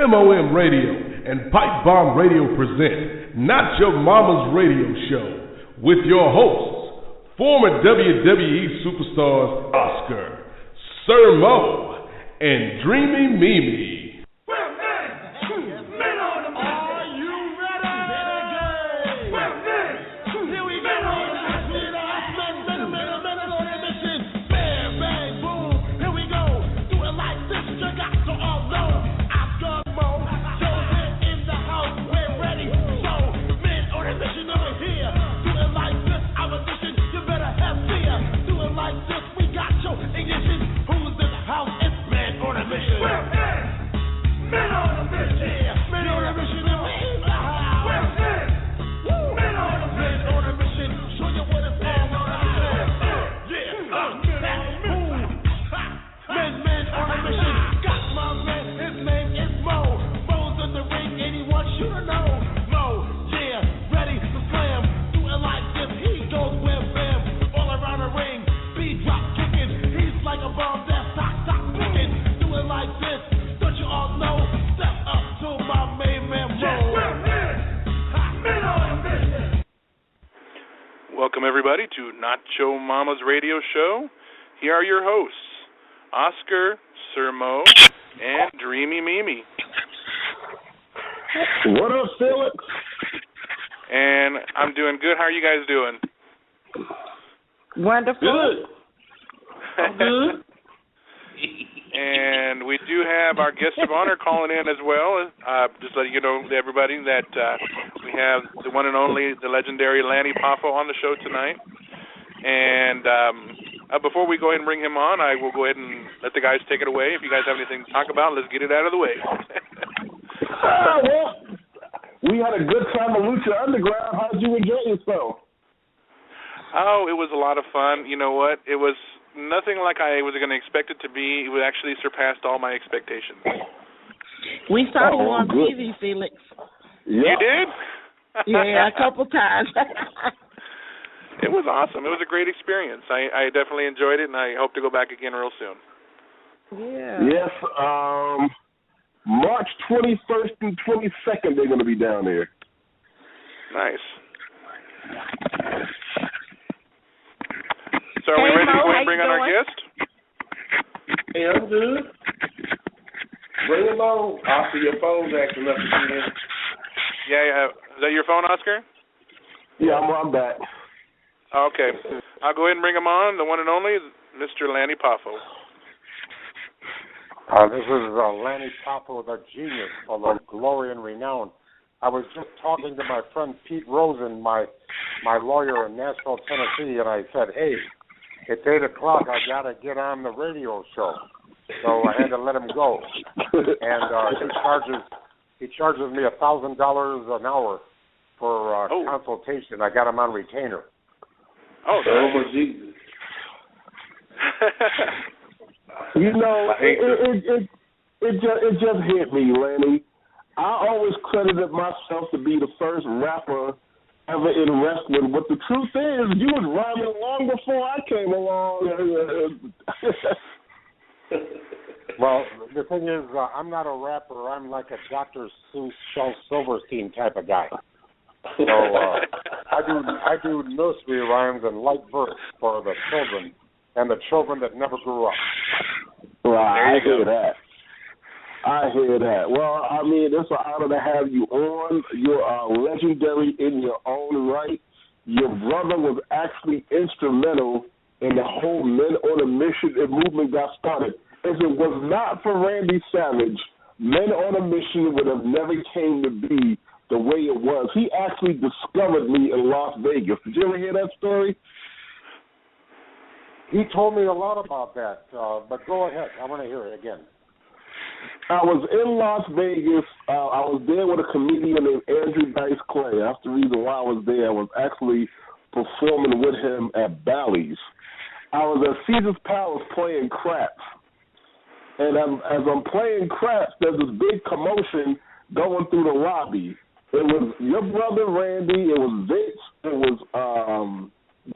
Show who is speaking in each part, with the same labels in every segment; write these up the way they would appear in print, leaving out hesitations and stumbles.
Speaker 1: MOM Radio and Pipe Bomb Radio present Not Your Mama's Radio Show with your hosts, former WWE superstars Oscar, Sir Mo, and Dreamy Mimi.
Speaker 2: Welcome, everybody, to Not Your Mama's Radio Show. Here are your hosts, Oscar, Sir Mo, and Dreamy Mimi.
Speaker 3: What up, Felix?
Speaker 2: And I'm doing good. How are you guys doing?
Speaker 4: Wonderful.
Speaker 3: Good. I'm good.
Speaker 2: And we do have our guest of honor calling in as well. Just letting you know, everybody, that we have the one and only, the legendary Lanny Poffo on the show tonight. And before we go ahead and bring him on, I will go ahead and let the guys take it away. If you guys have anything to talk about, let's get it out of the way.
Speaker 3: Well, we had a good time at Lucha Underground. How did you enjoy yourself?
Speaker 2: Oh, it was a lot of fun. You know what? It was nothing like I was going to expect it to be. It actually surpassed all my expectations.
Speaker 4: We saw you on TV, Felix.
Speaker 3: Yeah.
Speaker 2: You did?
Speaker 4: Yeah, a couple times.
Speaker 2: It was awesome. It was a great experience. I definitely enjoyed it, and I hope to go back again real soon.
Speaker 4: Yeah.
Speaker 3: Yes, March 21st and 22nd, they're going to be down there.
Speaker 2: Nice. So are we ready to go and bring on our guest?
Speaker 5: Hey, I'm good. Bring him on. Oscar, your phone's acting up again.
Speaker 2: Yeah. Is that your phone, Oscar?
Speaker 3: Yeah, I'm back.
Speaker 2: Okay. I'll go ahead and bring him on, the one and only, Mr. Lanny Poffo.
Speaker 6: This is Lanny Poffo, the genius of the glory and renown. I was just talking to my friend Pete Rosen, my lawyer in Nashville, Tennessee, and I said, hey, it's 8 o'clock. I got to get on the radio show. So I had to let him go. And he charges me $1,000 an hour for consultation. I got him on retainer.
Speaker 2: Oh,
Speaker 5: Jesus.
Speaker 3: You know, it just hit me, Lanny. I always credited myself to be the first rapper ever in wrestling, but the truth is, you was rhyming long before I came along.
Speaker 6: Well, the thing is, I'm not a rapper. I'm like a Dr. Seuss, Shel Silverstein type of guy. So I do nursery rhymes and light verse for the children and the children that never grew up.
Speaker 3: Right, I hear that. I hear that. Well, I mean, it's an honor to have you on. You're legendary in your own right. Your brother was actually instrumental in the whole Men on a Mission movement got started. If it was not for Randy Savage, Men on a Mission would have never came to be the way it was. He actually discovered me in Las Vegas. Did you ever hear that story?
Speaker 6: He told me a lot about that, but go ahead. I want to hear it again.
Speaker 3: I was in Las Vegas. I was there with a comedian named Andrew Dice Clay. That's the reason why I was there. I was actually performing with him at Bally's. I was at Caesar's Palace playing craps. And as I'm playing craps, there's this big commotion going through the lobby. It was your brother Randy. It was Vince. It was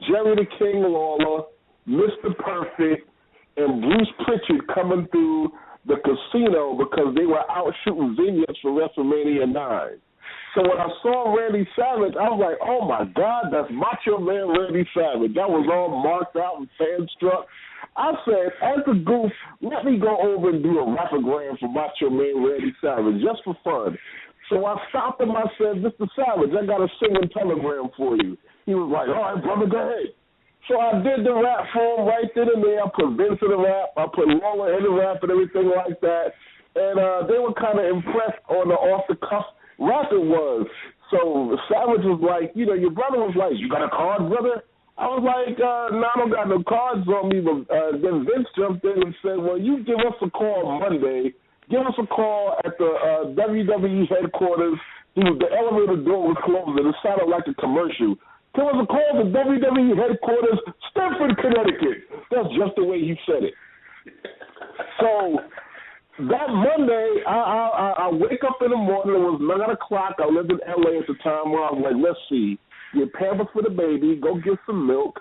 Speaker 3: Jerry the King Lawler, Mr. Perfect, and Bruce Pritchard coming through the casino because they were out shooting vignettes for WrestleMania 9. So when I saw Randy Savage, I was like, oh, my God, that's Macho Man Randy Savage. That was all marked out and fan-struck. I said, as a goof, let me go over and do a rapogram for Macho Man Randy Savage just for fun. So I stopped him. I said, Mr. Savage, I got a singing telegram for you. He was like, all right, brother, go ahead. So I did the rap for him right then and there. I put Vince in the rap. I put Lola in the rap and everything like that. And they were kind of impressed on the off-the-cuff rap it was. So Savage was like, you know, your brother was like, you got a card, brother? I was like, no, I don't got no cards on me. But then Vince jumped in and said, well, you give us a call Monday. Give us a call at the WWE headquarters. The elevator door was closed, and it sounded like a commercial. Give us a call to WWE headquarters, Stamford, Connecticut. That's just the way he said it. So that Monday, I wake up in the morning. It was 9 o'clock. I lived in L.A. at the time where I was like, let's see. Get Pampers for the baby. Go get some milk.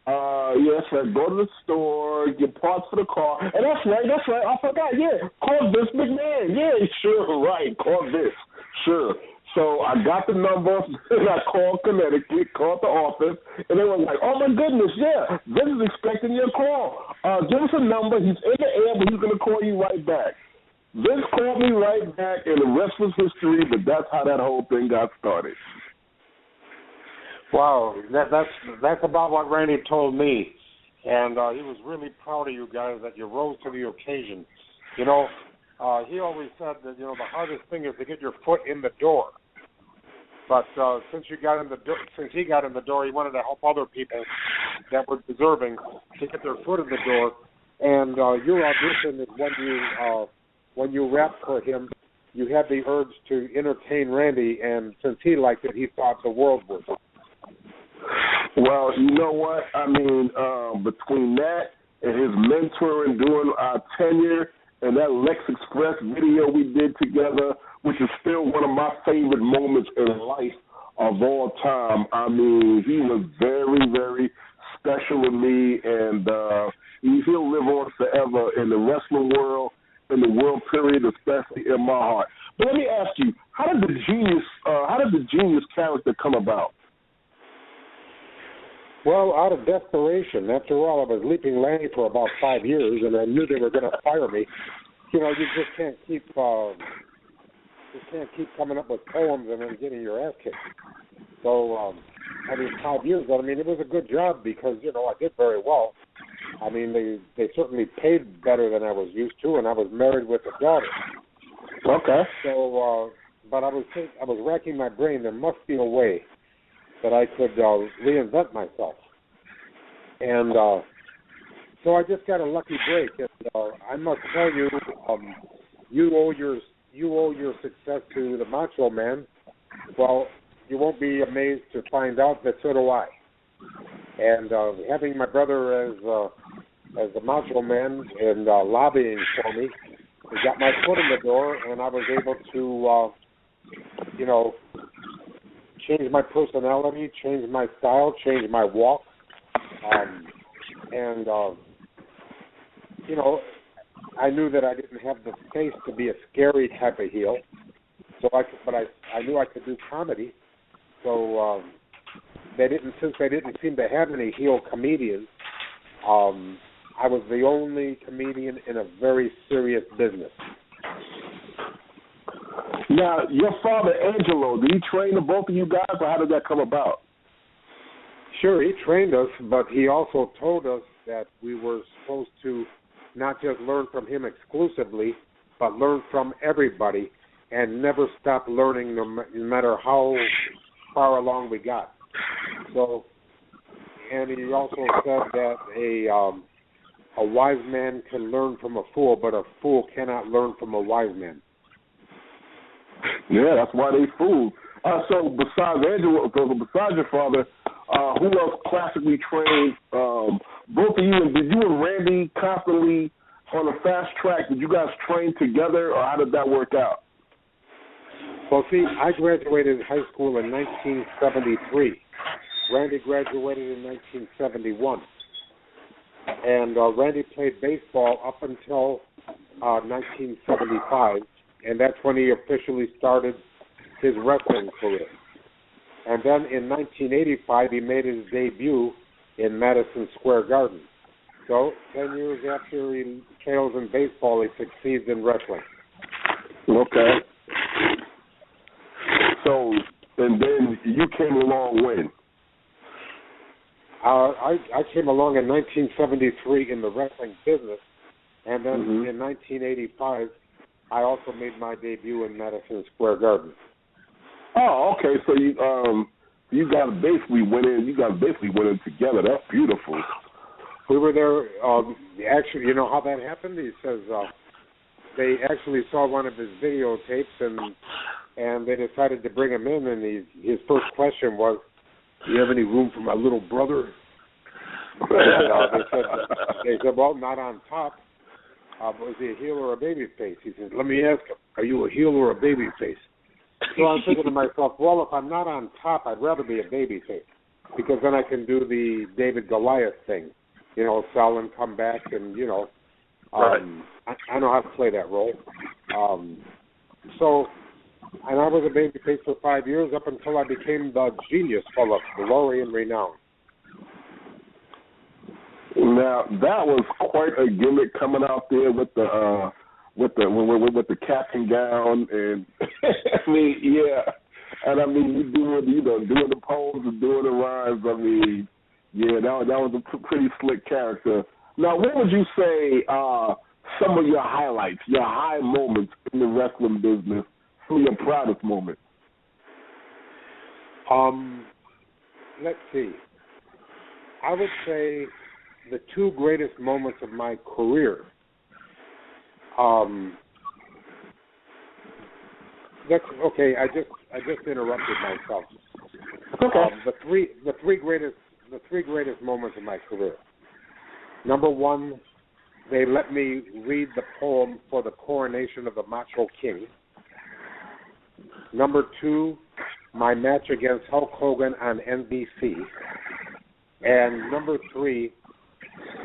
Speaker 3: Yes, go to the store. Get parts for the car. And that's right. I forgot. Yeah, call Vince McMahon. Yeah, sure, right. Call Vince. Sure. So I got the number, and I called Connecticut, called the office, and they were like, oh, my goodness, yeah, Vince is expecting your call. Give us a number. He's in the air, but he's going to call you right back. Vince called me right back, and the rest was history, but that's how that whole thing got started.
Speaker 6: Wow, that's about what Randy told me, and he was really proud of you guys that you rose to the occasion. You know, he always said that, you know, the hardest thing is to get your foot in the door. But since he got in the door, he wanted to help other people that were deserving to get their foot in the door. And your audition is when you rapped for him, you had the urge to entertain Randy, and since he liked it, he thought the world would.
Speaker 3: Well, you know what? I mean, between that and his mentoring during our tenure and that Lex Express video we did together, which is still one of my favorite moments in life of all time. I mean, he was very, very special to me, and he'll live on forever in the wrestling world, in the world period, especially in my heart. But let me ask you, how did the genius character come about?
Speaker 6: Well, out of desperation. After all, I was Leaping Lanny for about 5 years, and I knew they were going to fire me. You know, you just can't keep coming up with poems and then getting your ass kicked. So, 5 years ago, I mean, it was a good job because, you know, I did very well. I mean, they certainly paid better than I was used to, and I was married with a daughter.
Speaker 3: Okay.
Speaker 6: So, but I was racking my brain. There must be a way that I could reinvent myself. And so I just got a lucky break. And I must tell you, you owe your success to the Macho Man. Well, you won't be amazed to find out that so do I. And having my brother as the Macho Man and lobbying for me, he got my foot in the door, and I was able to, you know, change my personality, change my style, change my walk, and you know, I knew that I didn't have the face to be a scary type of heel, but I knew I could do comedy. So since they didn't seem to have any heel comedians, I was the only comedian in a very serious business.
Speaker 3: Now, your father, Angelo, did he train the both of you guys, or how did that come about?
Speaker 6: Sure, he trained us, but he also told us that we were supposed to not just learn from him exclusively, but learn from everybody and never stop learning no matter how far along we got. So, and he also said that a wise man can learn from a fool, but a fool cannot learn from a wise man.
Speaker 3: Yeah, that's why they fooled. So besides Angelo, besides your father, who else classically trained both of you? Did you and Randy constantly on a fast track? Did you guys train together, or how did that work out?
Speaker 6: Well, see, I graduated high school in 1973. Randy graduated in 1971. And Randy played baseball up until 1975, and that's when he officially started his wrestling career. And then in 1985, he made his debut in Madison Square Garden. So 10 years after he fails in baseball, he succeeds in wrestling.
Speaker 3: Okay. So, and then you came along when?
Speaker 6: I came along in 1973 in the wrestling business, and then in 1985, I also made my debut in Madison Square Garden.
Speaker 3: Oh, okay. So you guys basically went in. You guys basically went in together. That's beautiful.
Speaker 6: We were there. Actually, you know how that happened? He says they actually saw one of his videotapes, and they decided to bring him in. And his first question was, "Do you have any room for my little brother?" And, they said, "Well, not on top. Was he a heel or a baby face?" He says, "Let me ask him, are you a heel or a baby face?" So I'm thinking to myself, well, if I'm not on top, I'd rather be a baby face, because then I can do the David Goliath thing, you know, sell and come back, and, you know,
Speaker 5: Right.
Speaker 6: I know how to play that role. So, and I was a baby face for 5 years up until I became the genius full of glory and renown.
Speaker 3: Now that was quite a gimmick coming out there with the cap and gown, and I mean, yeah, and I mean you doing the pose and doing the rhymes. I mean, yeah, that was a pretty slick character. Now, what would you say some of your highlights, your high moments in the wrestling business, some of your proudest moments?
Speaker 6: Let's see. I would say the two greatest moments of my career. That's okay. I just interrupted myself.
Speaker 3: Okay.
Speaker 6: The three greatest moments of my career. Number one, they let me read the poem for the coronation of the Macho King. Number two, my match against Hulk Hogan on NBC. And number three,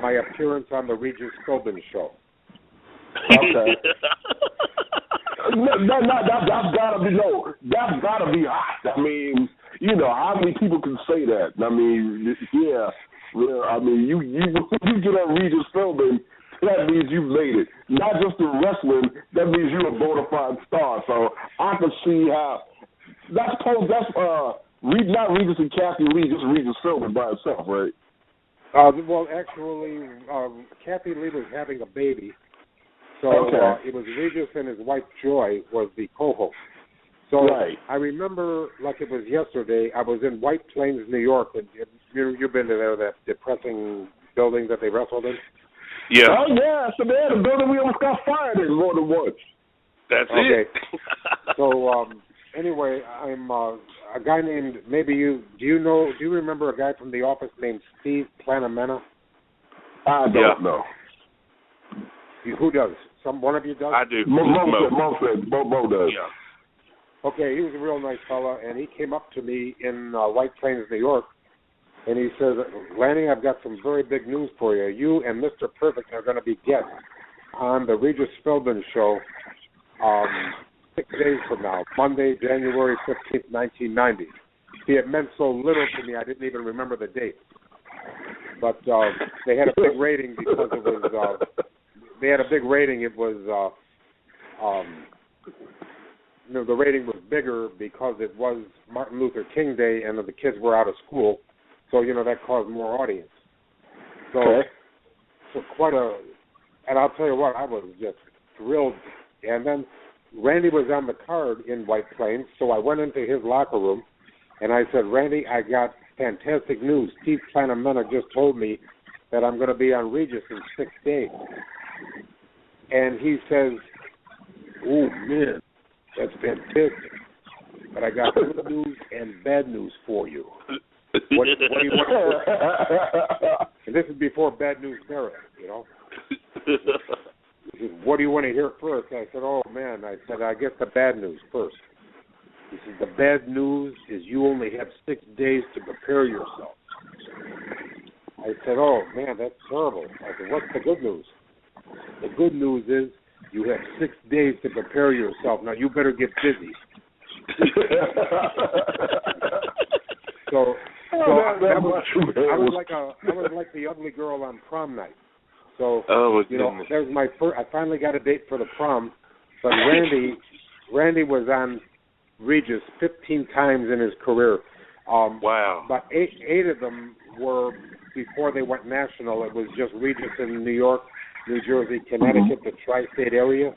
Speaker 6: my appearance on the Regis Philbin show.
Speaker 3: Okay. That's gotta be hot. I mean, you know, how many people can say that? I mean, yeah. I mean, you get on Regis Philbin, that means you've made it. Not just in wrestling, that means you're a bona fide star. So I can see how that's not Regis and Kathy Lee, just Regis Philbin by itself, right?
Speaker 6: Well, actually, Kathy Lee was having a baby, so
Speaker 3: okay.
Speaker 6: It was Regis and his wife Joy was the co-host. So
Speaker 3: right.
Speaker 6: I remember like it was yesterday. I was in White Plains, New York, and you've been to there, that depressing building that they wrestled in.
Speaker 2: Yeah.
Speaker 3: Oh yeah, so they had a building we almost got fired in more than once.
Speaker 2: That's
Speaker 6: okay.
Speaker 2: it.
Speaker 6: So anyway, I'm a guy named, do you remember a guy from The Office named Steve Planamena?
Speaker 3: I don't know.
Speaker 6: Who does? One of you does?
Speaker 2: I do.
Speaker 3: Mo does.
Speaker 2: Yeah.
Speaker 6: Okay, he was a real nice fella, and he came up to me in White Plains, New York, and he says, "Lanny, I've got some very big news for you. You and Mr. Perfect are going to be guests on the Regis Philbin show 6 days from now, Monday, January 15th, 1990. See, it meant so little to me, I didn't even remember the date. But they had a big rating because it was, they had a big rating. It was, the rating was bigger because it was Martin Luther King Day and the kids were out of school. So, that caused more audience. So, so and I'll tell you what, I was just thrilled. And then Randy was on the card in White Plains, so I went into his locker room, and I said, "Randy, I got fantastic news. Steve Planamena just told me that I'm going to be on Regis in 6 days." And he says, "Oh, man, that's fantastic. But I got good news and bad news for you. What do you want?" And this is before Bad News Barrett, He said, "What do you want to hear first?" I said, "Oh, man." I said, "I guess the bad news first." He said, "The bad news is you only have 6 days to prepare yourself." I said, "Oh, man, that's terrible." I said, "What's the good news?" "The good news is You have 6 days to prepare yourself. Now you better get busy. So I was like the ugly girl on prom night. So there's my first. I finally got a date for the prom, but Randy was on Regis 15 times in his career.
Speaker 5: Wow.
Speaker 6: But eight of them were before they went national. It was just Regis in New York, New Jersey, Connecticut, the tri-state area,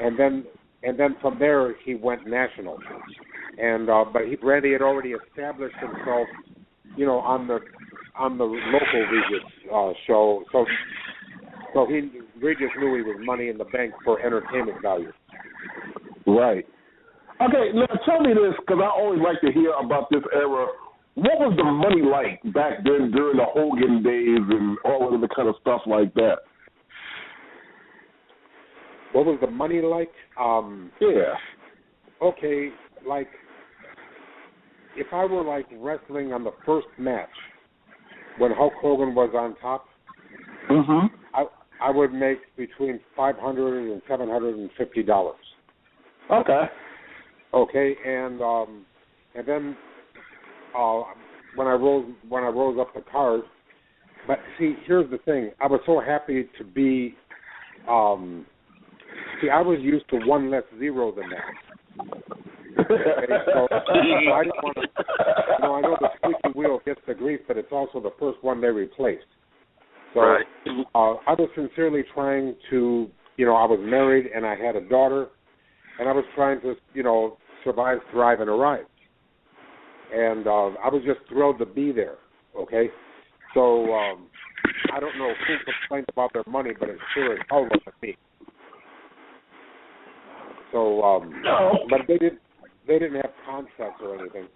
Speaker 6: and then from there he went national. And Randy had already established himself, on the local Regis show. So Regis knew he was money in the bank for entertainment value.
Speaker 3: Right. Okay, now tell me this, because I always like to hear about this era. What was the money like back then during the Hogan days and all of the kind of stuff like that?
Speaker 6: What was the money like?
Speaker 3: Yeah.
Speaker 6: Okay, like if I were like wrestling on the first match when Hulk Hogan was on top, I would make between $500 and $750.
Speaker 3: Okay.
Speaker 6: Okay, and then when I rose up the card, but see, here's the thing: I was so happy to be. I was used to one less zero than that. Okay, so I didn't want to. I know the squeaky wheel gets the grease, but it's also the first one they replaced. So
Speaker 5: right.
Speaker 6: I was sincerely trying to. I was married and I had a daughter, and I was trying to, survive, thrive, and arrive. And I was just thrilled to be there, okay? So I don't know who complained about their money, but it sure as hell wasn't me. So, but they didn't have contracts or anything.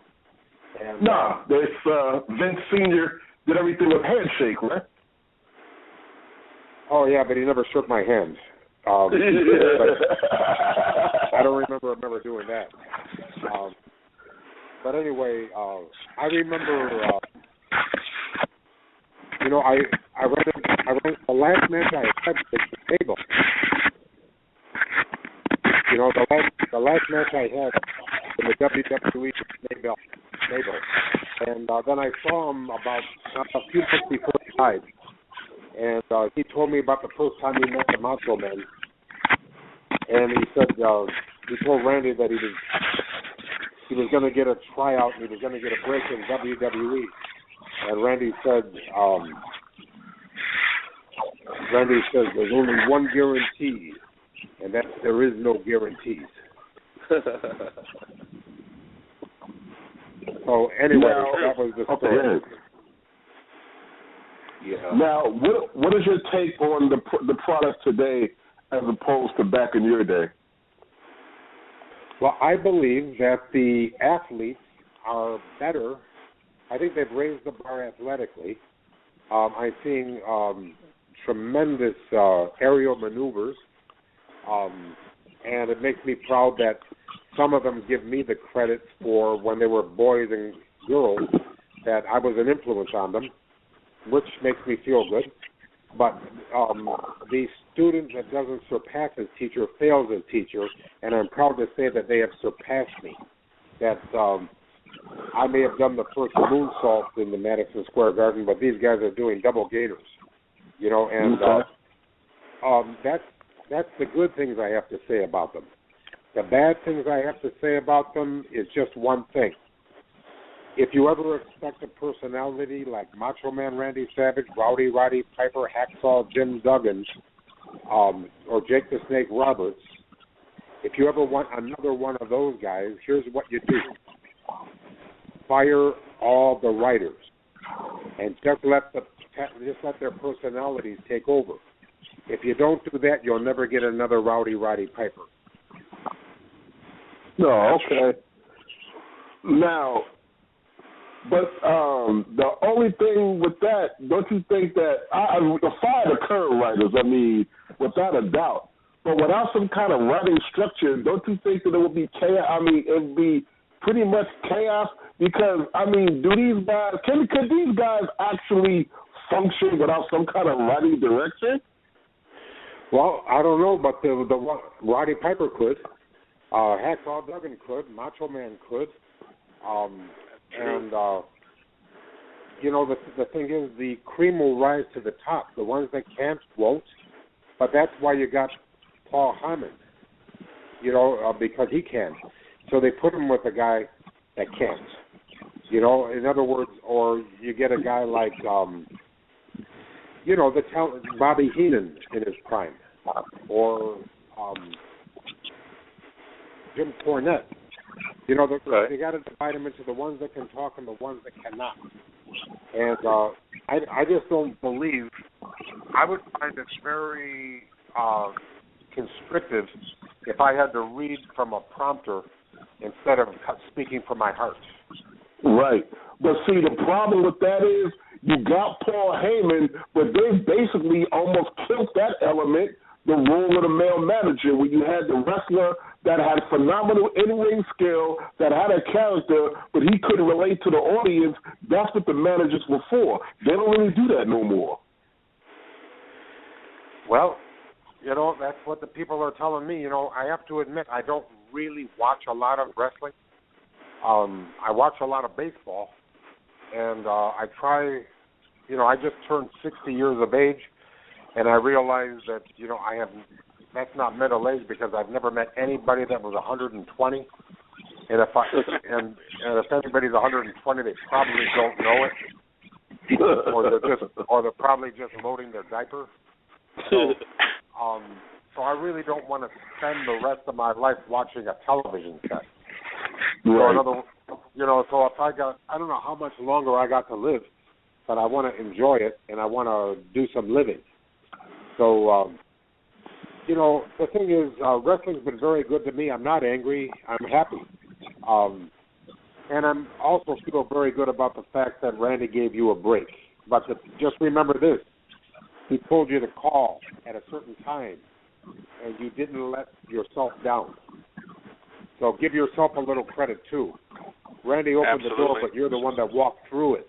Speaker 6: And,
Speaker 3: no, Vince Sr. did everything with handshake, right?
Speaker 6: Oh, yeah, but he never shook my hand. I don't remember doing that. But anyway, I remember, I ran the last match I had was the table. The last match I had in the WWE table. And then I saw him about a few months before he died. And he told me about the first time he met the Macho Man. And he said, he told Randy that he was going to get a tryout and he was going to get a break in WWE. And Randy said, there's only one guarantee, and that there is no guarantees. So anyway, that was the story.
Speaker 3: Yeah. Now, what is your take on the product today as opposed to back in your day?
Speaker 6: Well, I believe that the athletes are better. I think they've raised the bar athletically. I'm seeing tremendous aerial maneuvers, and it makes me proud that some of them give me the credit for when they were boys and girls that I was an influence on them, which makes me feel good. But the student that doesn't surpass his teacher fails his teacher, and I'm proud to say that they have surpassed me. That I may have done the first moonsault in the Madison Square Garden, but these guys are doing double gaiters, and that's the good things I have to say about them. The bad things I have to say about them is just one thing. If you ever expect a personality like Macho Man Randy Savage, Rowdy Roddy Piper, Hacksaw Jim Duggan, or Jake the Snake Roberts, if you ever want another one of those guys, here's what you do. Fire all the writers and just let their personalities take over. If you don't do that, you'll never get another Rowdy Roddy Piper.
Speaker 3: No, okay. Now, but the only thing with that, don't you think that fire the current writers? I mean, without a doubt. But without some kind of writing structure, don't you think that it would be chaos? I mean, it would be pretty much chaos because, I mean, could these guys actually function without some kind of writing direction?
Speaker 6: Well, I don't know, but the Roddy Piper could. Hacksaw Duggan could. Macho Man could. And the thing is, the cream will rise to the top. The ones that can't won't. But that's why you got Paul Heyman, because he can. So they put him with a guy that can't. In other words, or you get a guy like, the talent Bobby Heenan in his prime, or Jim Cornette. They got to divide them into the ones that can talk and the ones that cannot. And I just don't believe. I would find it very constrictive if I had to read from a prompter instead of speaking from my heart.
Speaker 3: Right. But see, the problem with that is you got Paul Heyman, but they basically almost killed that element, the role of the male manager, when you had the wrestler that had phenomenal in-ring skill, that had a character, but he couldn't relate to the audience. That's what the managers were for. They don't really do that no more.
Speaker 6: Well, that's what the people are telling me. I have to admit, I don't really watch a lot of wrestling. I watch a lot of baseball, and I try, I just turned 60 years of age, and I realize that, that's not middle age because I've never met anybody that was 120, and if anybody's 120, they probably don't know it, or they're probably just loading their diaper. So I really don't want to spend the rest of my life watching a television set.
Speaker 3: Right.
Speaker 6: So if I don't know how much longer I got to live, but I want to enjoy it and I want to do some living. So, the thing is, wrestling's been very good to me. I'm not angry. I'm happy. And I'm also feel very good about the fact that Randy gave you a break. But just remember this. He told you to call at a certain time, and you didn't let yourself down. So give yourself a little credit, too. Randy opened the door, but you're the one that walked through it.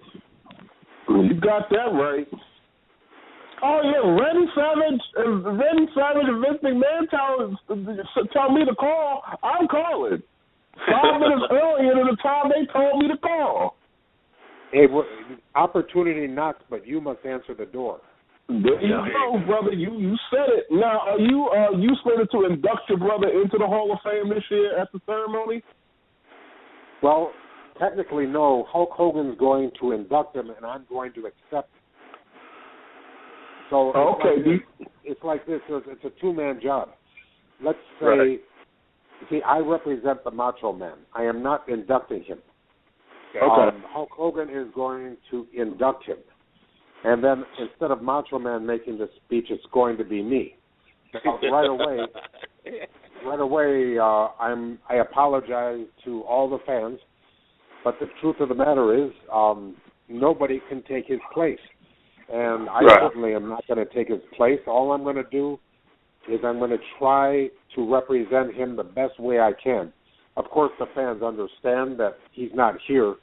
Speaker 3: You got that right. Oh, yeah, Randy Savage and Vince McMahon tell me to call. I'm calling. 5 minutes earlier than the time they told me to call.
Speaker 6: Hey, opportunity knocks, but you must answer the door.
Speaker 3: There you go, brother. You said it. Now, are you slated to induct your brother into the Hall of Fame this year at the ceremony?
Speaker 6: Well, technically, no. Hulk Hogan's going to induct him, and I'm going to accept. So it's like this. It's a two-man job. Let's say, see, I represent the Macho Man. I am not inducting him.
Speaker 3: Okay.
Speaker 6: Hulk Hogan is going to induct him. And then instead of Macho Man making the speech, it's going to be me. Right away, I apologize to all the fans, but the truth of the matter is, nobody can take his place, and I certainly am not going to take his place. All I'm going to do is I'm going to try to represent him the best way I can. Of course, the fans understand that he's not here,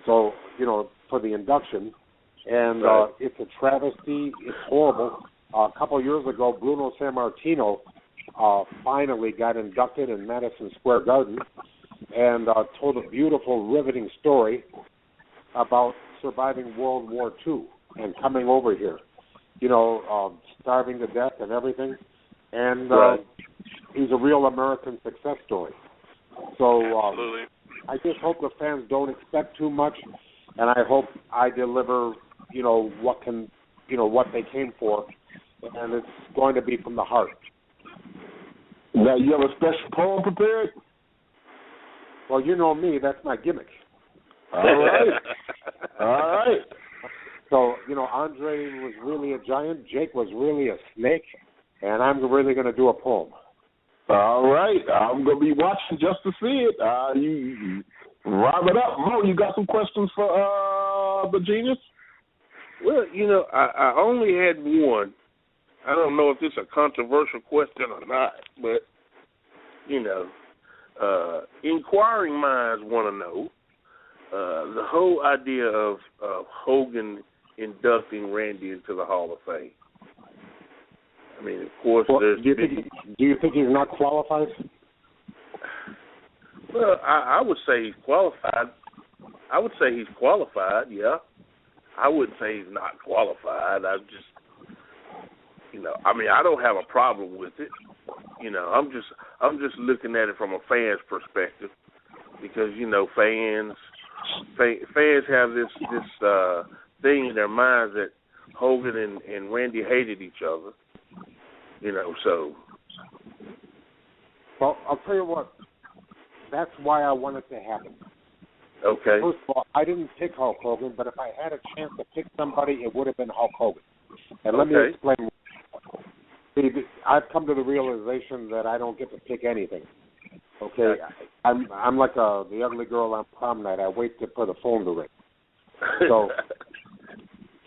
Speaker 6: so for the induction. And it's a travesty. It's horrible. A couple of years ago, Bruno Sammartino finally got inducted in Madison Square Garden and told a beautiful, riveting story about surviving World War II and coming over here, starving to death and everything. And he's a real American success story. So I just hope the fans don't expect too much, and I hope I deliver what they came for, and it's going to be from the heart.
Speaker 3: Now, you have a special poem prepared?
Speaker 6: Well, you know me, that's my gimmick.
Speaker 3: All right.
Speaker 6: So, Andre was really a giant, Jake was really a snake, and I'm really going to do a poem.
Speaker 3: All right. I'm going to be watching just to see it. You rhyme it up. Mo, you got some questions for the genius?
Speaker 5: Well, I only had one. I don't know if it's a controversial question or not, but, inquiring minds want to know the whole idea of Hogan inducting Randy into the Hall of Fame. I I mean, of course,
Speaker 6: Well,
Speaker 5: there's.
Speaker 6: Do you think he's not qualified?
Speaker 5: Well, I would say he's qualified. I would say he's qualified. Yeah, I wouldn't say he's not qualified. I just, I mean, I don't have a problem with it. I'm just looking at it from a fan's perspective because fans have this thing in their minds that Hogan and Randy hated each other. So.
Speaker 6: Well, I'll tell you what. That's why I want it to happen.
Speaker 5: Okay.
Speaker 6: First of all, I didn't pick Hulk Hogan, but if I had a chance to pick somebody, it would have been Hulk Hogan. And let me explain. See, I've come to the realization that I don't get to pick anything. Okay, I'm like the ugly girl on prom night. I wait for the phone to ring.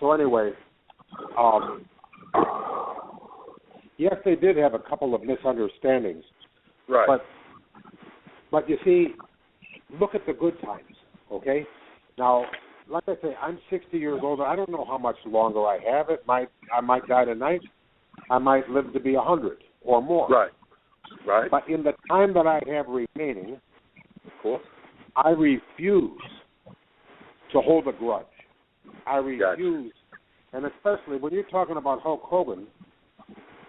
Speaker 6: So anyway, yes, they did have a couple of misunderstandings.
Speaker 5: Right.
Speaker 6: But you see, look at the good times, okay? Now, like I say, I'm 60 years old. I don't know how much longer I have. I might die tonight. I might live to be 100 or more.
Speaker 5: Right. Right.
Speaker 6: But in the time that I have remaining,
Speaker 5: of course,
Speaker 6: I refuse to hold a grudge. I refuse, and especially when you're talking about Hulk Hogan,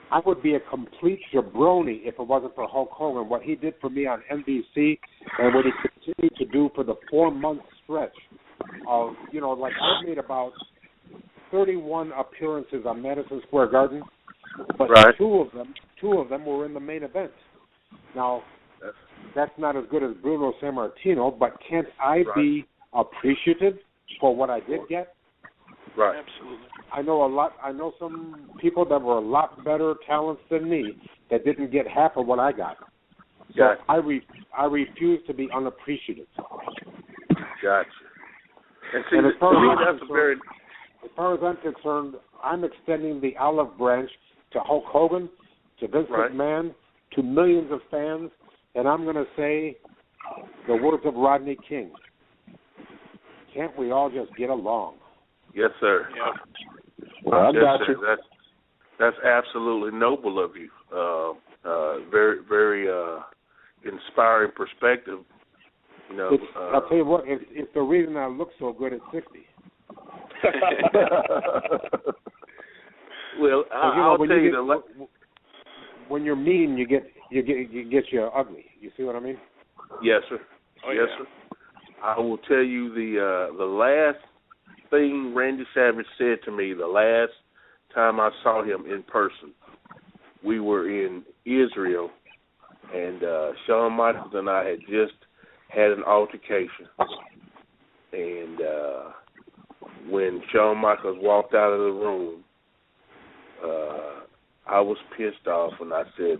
Speaker 6: I would be a complete jabroni if it wasn't for Hulk Hogan, what he did for me on NBC and what he continued to do for the 4-month stretch of, like I've made about 31 appearances on Madison Square Garden, but two of them were in the main event. Now, that's not as good as Bruno Sammartino, but can't I be appreciative for what I did get?
Speaker 5: Right.
Speaker 2: Absolutely.
Speaker 6: I know some people that were a lot better talents than me that didn't get half of what I got. So I refuse to be unappreciative.
Speaker 5: Gotcha. And see,
Speaker 6: as far as I'm concerned, I'm extending the olive branch to Hulk Hogan, to Vince McMahon, to millions of fans, and I'm going to say the words of Rodney King. Can't we all just get along?
Speaker 5: Yes, sir.
Speaker 2: Yeah.
Speaker 3: Well, I got you.
Speaker 5: That's absolutely noble of you. Very, very inspiring perspective.
Speaker 6: I'll tell you what. It's the reason I look so good at 60.
Speaker 5: Well, I'll tell you
Speaker 6: when you're mean, you get you ugly. You see what I mean?
Speaker 5: Yes, sir.
Speaker 2: Oh,
Speaker 5: yes, sir. I will tell you the last thing Randy Savage said to me the last time I saw him in person. We were in Israel, and Shawn Michaels and I had just had an altercation. And when Shawn Michaels walked out of the room, I was pissed off, and I said,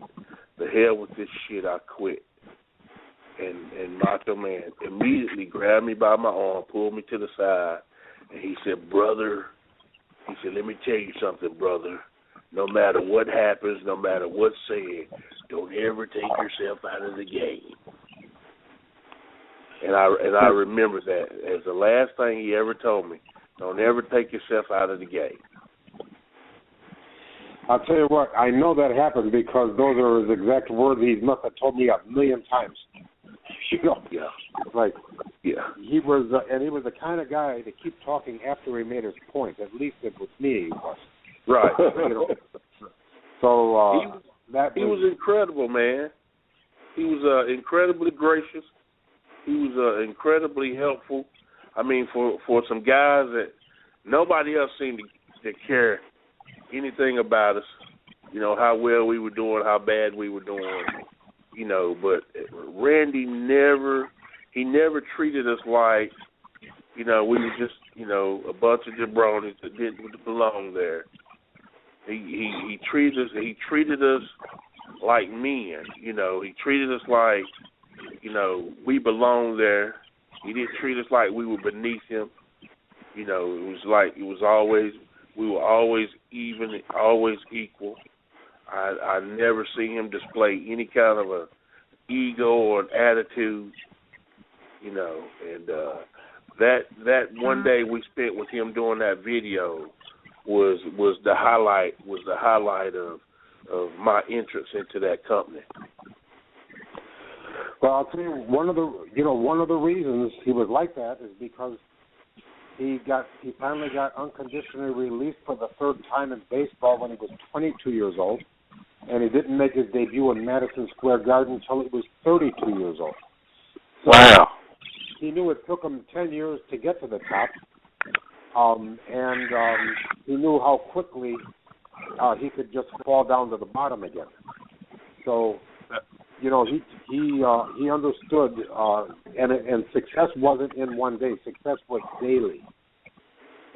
Speaker 5: "The hell with this shit, I quit." And Macho Man immediately grabbed me by my arm, pulled me to the side, and he said, "Brother," he said, "let me tell you something, brother. No matter what happens, no matter what's said, don't ever take yourself out of the game." And I remember that as the last thing he ever told me. Don't ever take yourself out of the game.
Speaker 6: I'll tell you what, I know that happened because those are his exact words. He must have told me 1,000,000 times.
Speaker 5: Yeah.
Speaker 6: Like,
Speaker 5: yeah.
Speaker 6: He was the kind of guy to keep talking after he made his point. At least it was me, he was.
Speaker 5: Right.
Speaker 6: So
Speaker 5: he was incredible, man. He was incredibly gracious. He was incredibly helpful. I mean, for some guys that nobody else seemed to care anything about us, how well we were doing, how bad we were doing, but Randy never treated us like, we were just, a bunch of jabronis that didn't belong there. He treated us like men, he treated us like, we belonged there. He didn't treat us like we were beneath him. It was like we were always even, always equal. I never seen him display any kind of a ego or an attitude, and that one day we spent with him doing that video was the highlight my entrance into that company.
Speaker 6: Well, I'll tell you one of the reasons he was like that is because he finally got unconditionally released for the third time in baseball when he was 22 years old, and he didn't make his debut in Madison Square Garden until he was 32 years old. So
Speaker 5: wow.
Speaker 6: He knew it took him 10 years to get to the top, and he knew how quickly he could just fall down to the bottom again. So, he understood, and success wasn't in one day. Success was daily.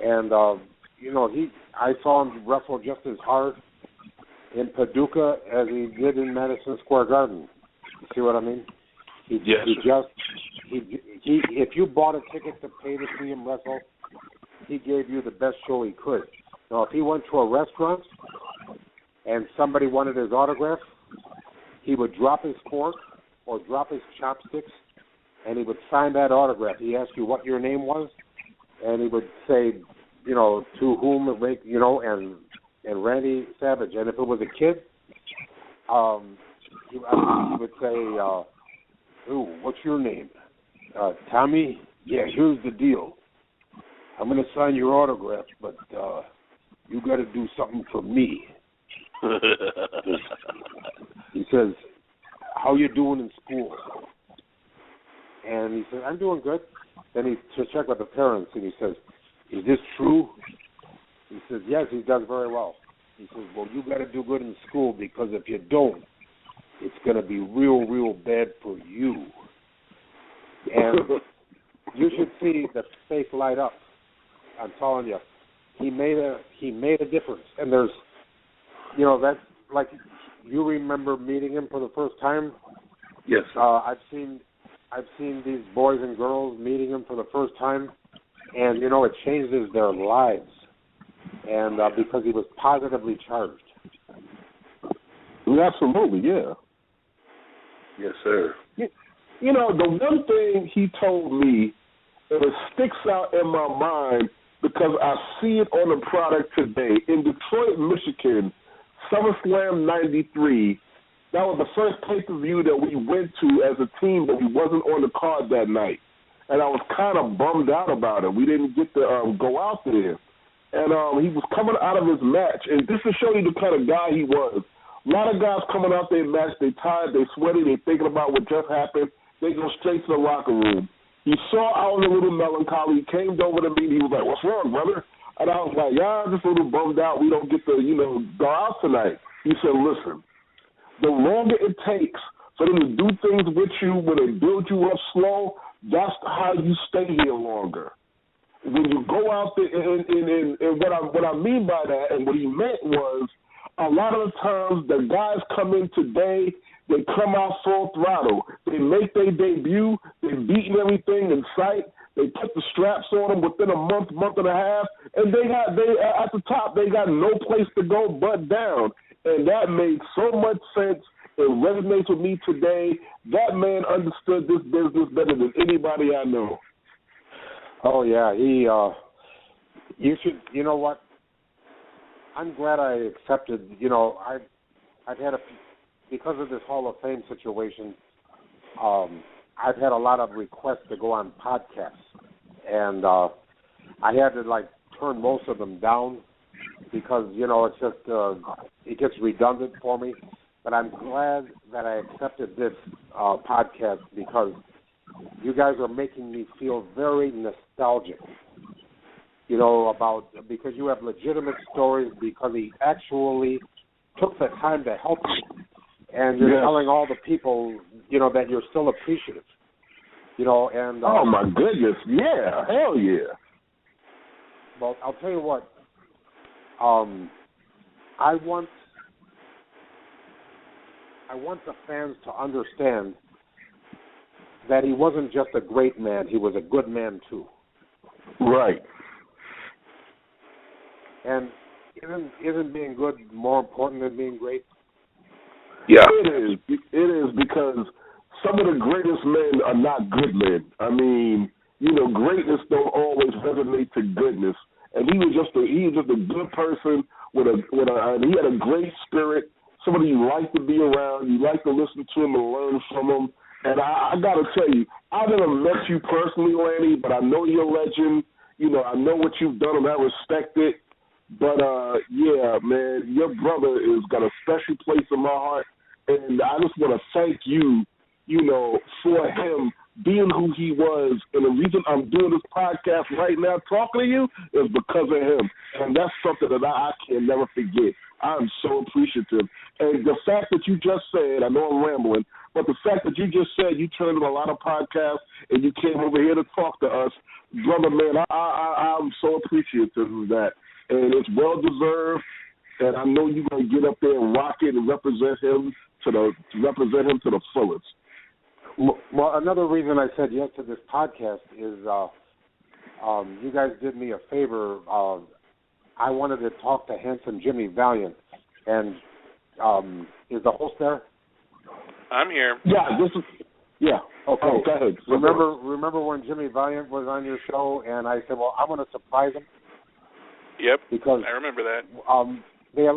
Speaker 6: And I saw him wrestle just as hard in Paducah as he did in Madison Square Garden. You see what I mean? If you bought a ticket to pay to see him wrestle, he gave you the best show he could. Now, if he went to a restaurant and somebody wanted his autograph, he would drop his fork or drop his chopsticks, and he would sign that autograph. He asked you what your name was, and he would say, to whom it may, and Randy Savage. And if it was a kid, he would say, what's your name? Tommy? Yeah, here's the deal. I'm going to sign your autograph, but you got to do something for me. He says, how you doing in school? And he said, I'm doing good. Then he checked with the parents, and he says, is this true? He says, yes, he does very well. He says, well, you got to do good in school, because if you don't, it's going to be real, real bad for you. And you should see the face light up. I'm telling you, he made a difference. And there's, that's like, you remember meeting him for the first time?
Speaker 5: Yes.
Speaker 6: I've seen these boys and girls meeting him for the first time, and it changes their lives, and because he was positively charged.
Speaker 3: Absolutely, yeah.
Speaker 5: Yes, sir.
Speaker 3: The one thing he told me, and it sticks out in my mind because I see it on the product today. In Detroit, Michigan, SummerSlam 93, that was the first pay-per-view that we went to as a team, but we wasn't on the card that night. And I was kind of bummed out about it. We didn't get to go out there. And he was coming out of his match. And just to show you the kind of guy he was, a lot of guys coming out their match, they tired, they sweaty, they thinking about what just happened. They go straight to the locker room. He saw I was a little melancholy. He came over to me, and he was like, what's wrong, brother? And I was like, yeah, I'm just a little bummed out. We don't get to, go out tonight. He said, listen, the longer it takes for them to do things with you, when they build you up slow, that's how you stay here longer. When you go out there, and what I mean by that, and what he meant was, a lot of the times the guys come in today, they come out full throttle. They make their debut, they're beating everything in sight. They put the straps on them within a month and a half, and they at the top, they got no place to go but down. And that made so much sense. It resonates with me today. That man understood this business better than anybody I know.
Speaker 6: Oh, yeah. You should, you know what? I'm glad I accepted, I've had because of this Hall of Fame situation, I've had a lot of requests to go on podcasts. And I had to, turn most of them down because, it's just, it gets redundant for me. But I'm glad that I accepted this podcast because you guys are making me feel very nostalgic, because you have legitimate stories, because he actually took the time to help you. And you're telling all the people, that you're still appreciative, and...
Speaker 3: oh, my goodness, yeah, hell yeah.
Speaker 6: Well, I'll tell you what, I want the fans to understand that he wasn't just a great man, he was a good man too.
Speaker 3: Right.
Speaker 6: And isn't being good more important than being great?
Speaker 3: Yeah. It is because some of the greatest men are not good men. I mean, greatness don't always resonate to goodness. And he was just a good person and he had a great spirit. somebody you like to be around, you like to listen to him and learn from him. And I got to tell you, I've never met you personally, Lanny, but I know you're a legend. You know, I know what you've done, and I respect it. But, yeah, man, your brother has got a special place in my heart, and I just want to thank you, you know, for him being who he was. And the reason I'm doing this podcast right now, talking to you, is because of him. And that's something that I can never forget. I'm so appreciative. And the fact that you just said, I know I'm rambling, but the fact that you just said you turned in a lot of podcasts and you came over here to talk to us, brother, man, I'm so appreciative of that. And it's well-deserved, and I know you're going to get up there and rock it and represent him to the fullest.
Speaker 6: Well, another reason I said yes to this podcast is you guys did me a favor. I wanted to talk to handsome Jimmy Valiant, and is the host there?
Speaker 2: I'm here.
Speaker 3: Yeah. Okay.
Speaker 6: Oh,
Speaker 3: go ahead.
Speaker 6: Remember when Jimmy Valiant was on your show, and I said, well, I'm going to surprise him.
Speaker 2: Yep.
Speaker 6: Because
Speaker 2: I remember that.
Speaker 6: They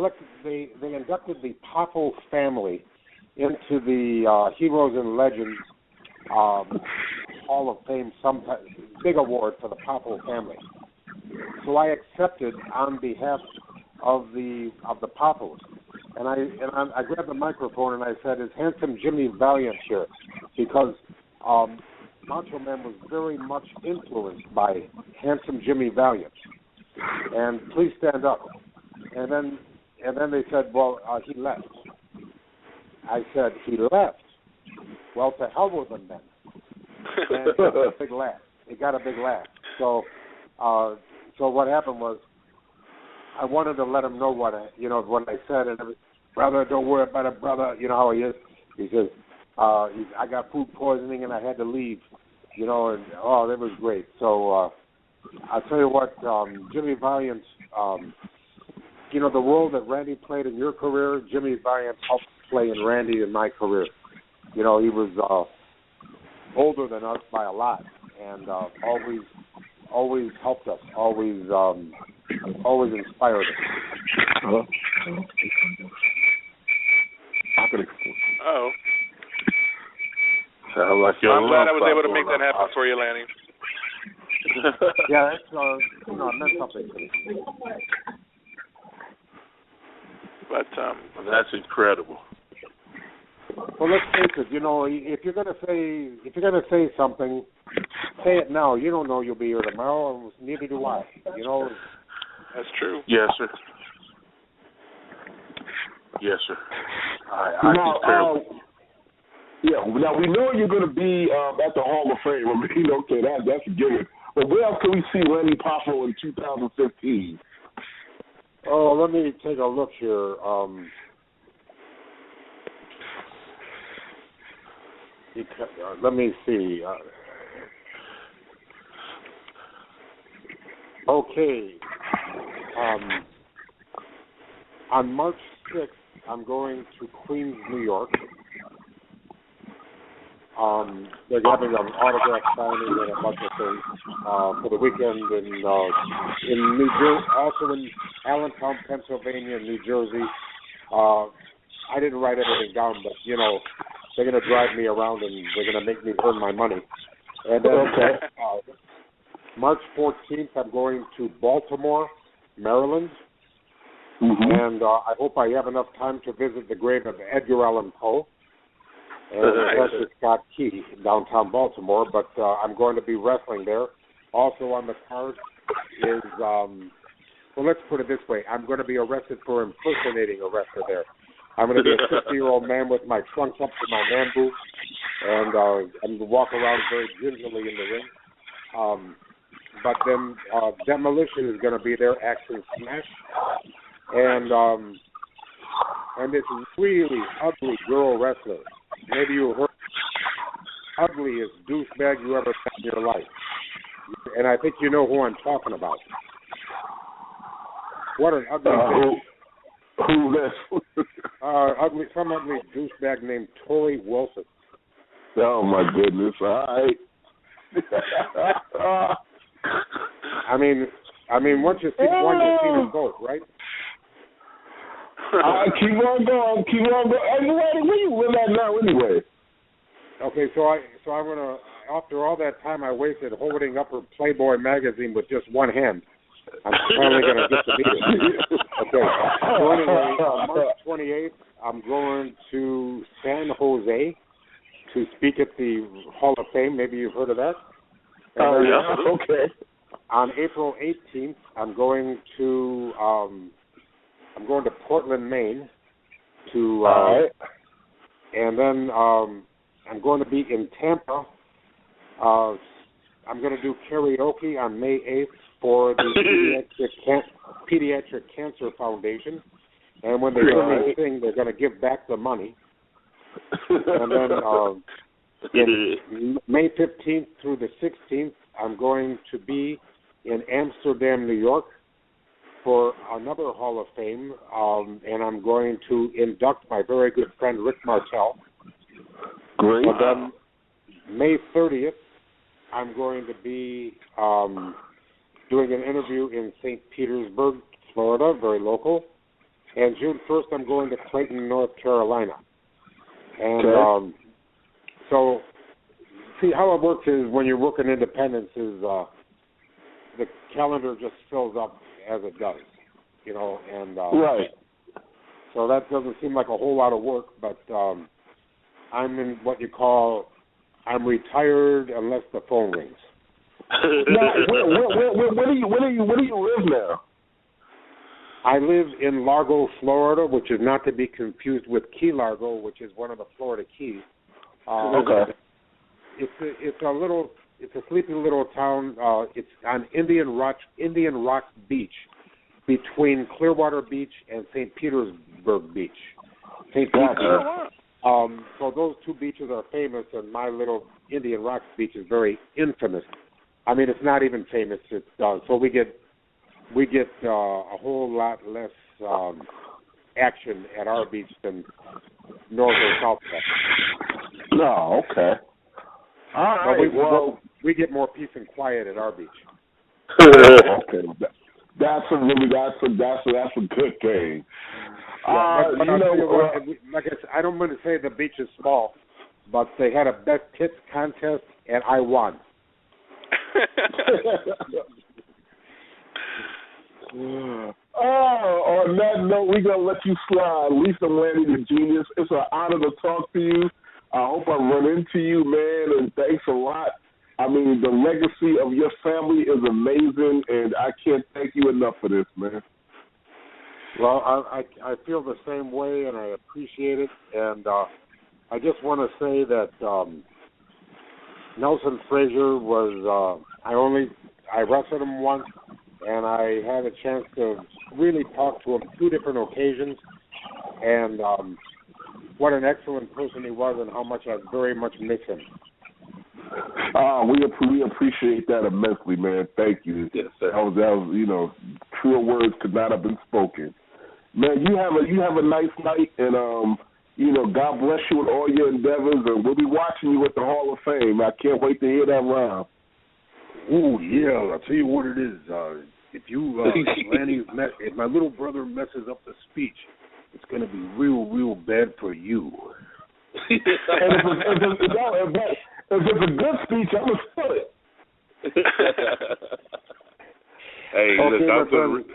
Speaker 6: inducted the Poffo family into the Heroes and Legends Hall of Fame, big award for the Poffo family. So I accepted on behalf of the Poffos, and I grabbed the microphone and I said, "Is handsome Jimmy Valiant here?" Because Macho Man was very much influenced by handsome Jimmy Valiant. And please stand up. And then they said, well, he left. I said, he left? Well, to hell with him then. And it got a big laugh. It got a big laugh. So what happened was, I wanted to let him know what I said. And brother, don't worry about it, brother. You know how he is. He says, I got food poisoning and I had to leave. You know, and that was great. So I'll tell you what, Jimmy Valiant, the role that Randy played in your career, Jimmy Valiant helped play in Randy in my career. You know, he was older than us by a lot, and always helped us, always inspired us.
Speaker 2: Oh.
Speaker 5: Sound like
Speaker 2: I'm glad I was able to make that happen for you, Lanny.
Speaker 6: Yeah, that's it meant something to me.
Speaker 2: But
Speaker 5: that's incredible.
Speaker 6: Well, let's face it. You know, if you're gonna say something, say it now. You don't know you'll be here tomorrow, and neither do I. You know.
Speaker 2: That's true.
Speaker 5: Yes, sir. Yes, sir. I now,
Speaker 3: now we know you're going to be at the Hall of Fame. I mean, okay, that's a given. But where else can we see Randy Poffo in 2015?
Speaker 6: Oh, let me take a look here. Let me see. Okay. On March 6th, I'm going to Queens, New York. They're having an autograph signing and a bunch of things for the weekend in New Jersey, also in Allentown, Pennsylvania, New Jersey. I didn't write everything down, but they're going to drive me around and they're going to make me earn my money. And then March 14th, I'm going to Baltimore, Maryland. Mm-hmm. And I hope I have enough time to visit the grave of Edgar Allan Poe and Professor Scott Key in downtown Baltimore. But I'm going to be wrestling there. Also on the card is, let's put it this way. I'm going to be arrested for impersonating a wrestler there. I'm going to be a 50-year-old man with my trunks up to my man boots, and I'm going to walk around very gingerly in the ring. But then Demolition is going to be there, Action Smash. And this really ugly girl wrestler. Maybe you heard ugliest douchebag you ever met in your life. And I think you know who I'm talking about. What an ugly bitch.
Speaker 3: Who this?
Speaker 6: Some ugly douchebag named Tori Wilson.
Speaker 3: Oh my goodness! All right.
Speaker 6: I mean, once you see one, you see them both, right?
Speaker 3: Keep on going. Hey, Lanny, where you live at now anyway?
Speaker 6: Okay, so I'm gonna, after all that time I wasted holding up her Playboy magazine with just one hand, I'm finally gonna get to meet her. Okay. So anyway, on March 28th, I'm going to San Jose to speak at the Hall of Fame. Maybe you've heard of that.
Speaker 3: Oh yeah. Okay.
Speaker 6: On April 18th, I'm going to Portland, Maine, to and then I'm going to be in Tampa. I'm going to do karaoke on May 8th for the Pediatric Cancer Foundation, and when they hear me sing, they're going to give back the money. And then May 15th through the 16th, I'm going to be in Amsterdam, New York, for another Hall of Fame, and I'm going to induct my very good friend Rick Martel.
Speaker 3: Great.
Speaker 6: And then May 30th, I'm going to be doing an interview in St. Petersburg, Florida, very local. And June 1st, I'm going to Clayton, North Carolina. And so, see, how it works is when you're working independence is the calendar just fills up as it does, and
Speaker 3: right.
Speaker 6: So that doesn't seem like a whole lot of work, but I'm in what you call, I'm retired unless the phone rings.
Speaker 3: Now, where do you live now?
Speaker 6: I live in Largo, Florida, which is not to be confused with Key Largo, which is one of the Florida Keys.
Speaker 3: Okay.
Speaker 6: It's a sleepy little town. It's on Indian Rock Beach, between Clearwater Beach and St. Petersburg Beach. St. Petersburg. So those two beaches are famous, and my little Indian Rock Beach is very infamous. I mean, it's not even famous. It's so we get a whole lot less action at our beach than north or south.
Speaker 3: No, okay. All right.
Speaker 6: We get more peace and quiet at our beach.
Speaker 3: Okay, that's a good thing.
Speaker 6: But I'll tell you what, like I said, I don't want to say the beach is small, but they had a best tits contest, and I won.
Speaker 3: On that note, we're going to let you slide. Lisa Lanny, the genius, it's an honor to talk to you. I hope I run into you, man, and thanks a lot. I mean, the legacy of your family is amazing, and I can't thank you enough for this, man.
Speaker 6: Well, I feel the same way, and I appreciate it. And I just want to say that Nelson Frazier was I wrestled him once, and I had a chance to really talk to him 2 different occasions, and what an excellent person he was, and how much I very much miss him.
Speaker 3: We appreciate that immensely, man. Thank you. Yes, sir. That was truer words could not have been spoken. Man, you have a nice night, and God bless you with all your endeavors, and we'll be watching you at the Hall of Fame. I can't wait to hear that rhyme.
Speaker 7: Oh yeah, I'll tell you what it is. If Lanny, if my little brother messes up the speech, it's going to be real bad for you.
Speaker 3: And if it's a good speech, I'm going to spell it.
Speaker 5: Hey, look,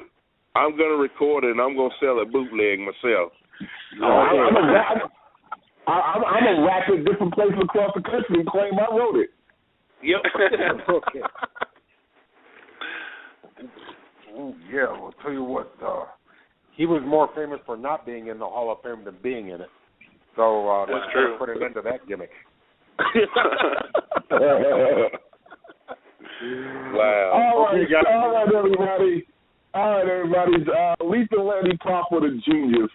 Speaker 5: I'm going to record it, and I'm going to sell it bootleg myself.
Speaker 3: I'm going to rap it different places across the country and claim I wrote it.
Speaker 5: Yep.
Speaker 6: Okay.
Speaker 7: Oh, yeah, I'll tell you what.
Speaker 6: He was more famous for not being in the Hall of Fame than being in it. So
Speaker 2: that's true.
Speaker 6: Put an end to that gimmick.
Speaker 5: Wow.
Speaker 3: All right, everybody. Lisa Lanny Papa, the genius,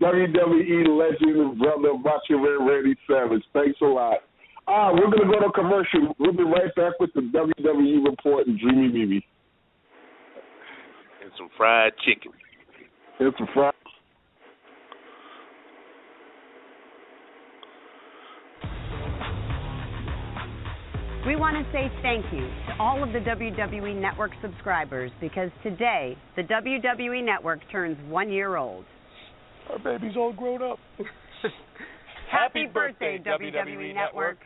Speaker 3: WWE legend and brother, Macho Man Randy Savage. Thanks a lot. We're going to go to commercial. We'll be right back with the WWE report and Dreamy Mimi.
Speaker 5: And some fried chicken.
Speaker 8: We want to say thank you to all of the WWE Network subscribers because today the WWE Network turns 1 year old.
Speaker 9: Our baby's all grown up.
Speaker 8: Happy birthday, WWE Network.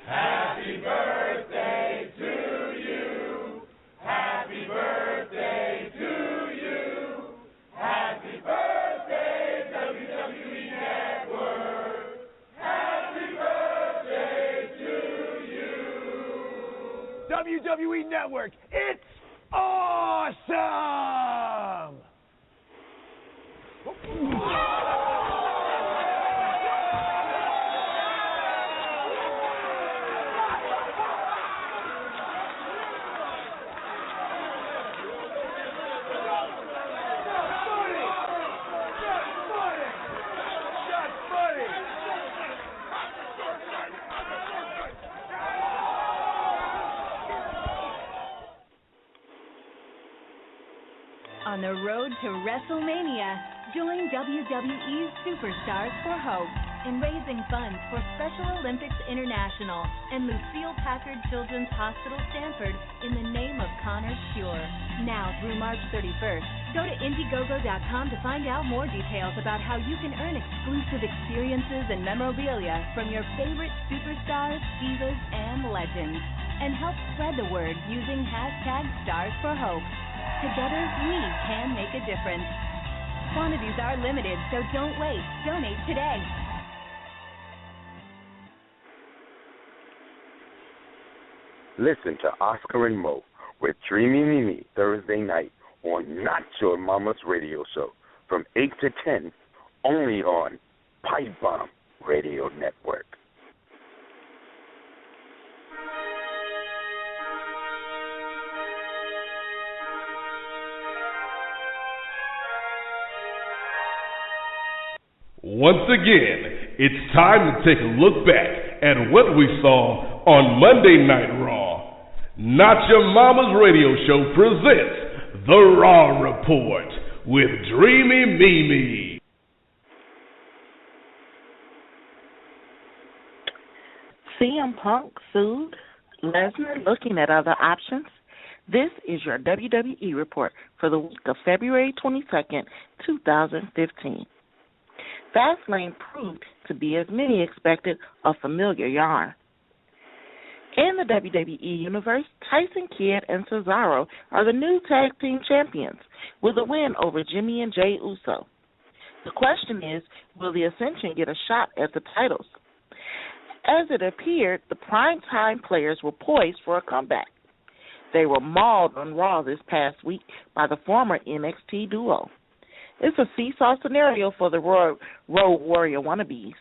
Speaker 1: Happy birthday to you. Happy birthday to you. Happy birthday, WWE Network. Happy birthday to you.
Speaker 9: WWE Network, it's awesome!
Speaker 10: On the road to WrestleMania, join WWE's Superstars for Hope in raising funds for Special Olympics International and Lucille Packard Children's Hospital Stanford in the name of Connor's Cure. Now through March 31st, go to Indiegogo.com to find out more details about how you can earn exclusive experiences and memorabilia from your favorite superstars, divas, and legends. And help spread the word using #StarsForHope. Together, we can make a difference. Quantities are limited, so don't wait. Donate today.
Speaker 11: Listen to Oscar and Mo with Dreamy Mimi Thursday night on Not Your Mama's Radio Show from 8 to 10, only on Pipe Bomb Radio Network.
Speaker 1: Once again, it's time to take a look back at what we saw on Monday Night Raw. Not Your Mama's Radio Show presents The Raw Report with Dreamy Mimi.
Speaker 4: CM Punk sued Lesnar, looking at other options. This is your WWE report for the week of February 22nd, 2015. Fastlane proved to be, as many expected, a familiar yarn. In the WWE Universe, Tyson Kidd and Cesaro are the new tag team champions with a win over Jimmy and Jey Uso. The question is, will the Ascension get a shot at the titles? As it appeared, the primetime players were poised for a comeback. They were mauled on Raw this past week by the former NXT duo. It's a seesaw scenario for the Road Warrior wannabes.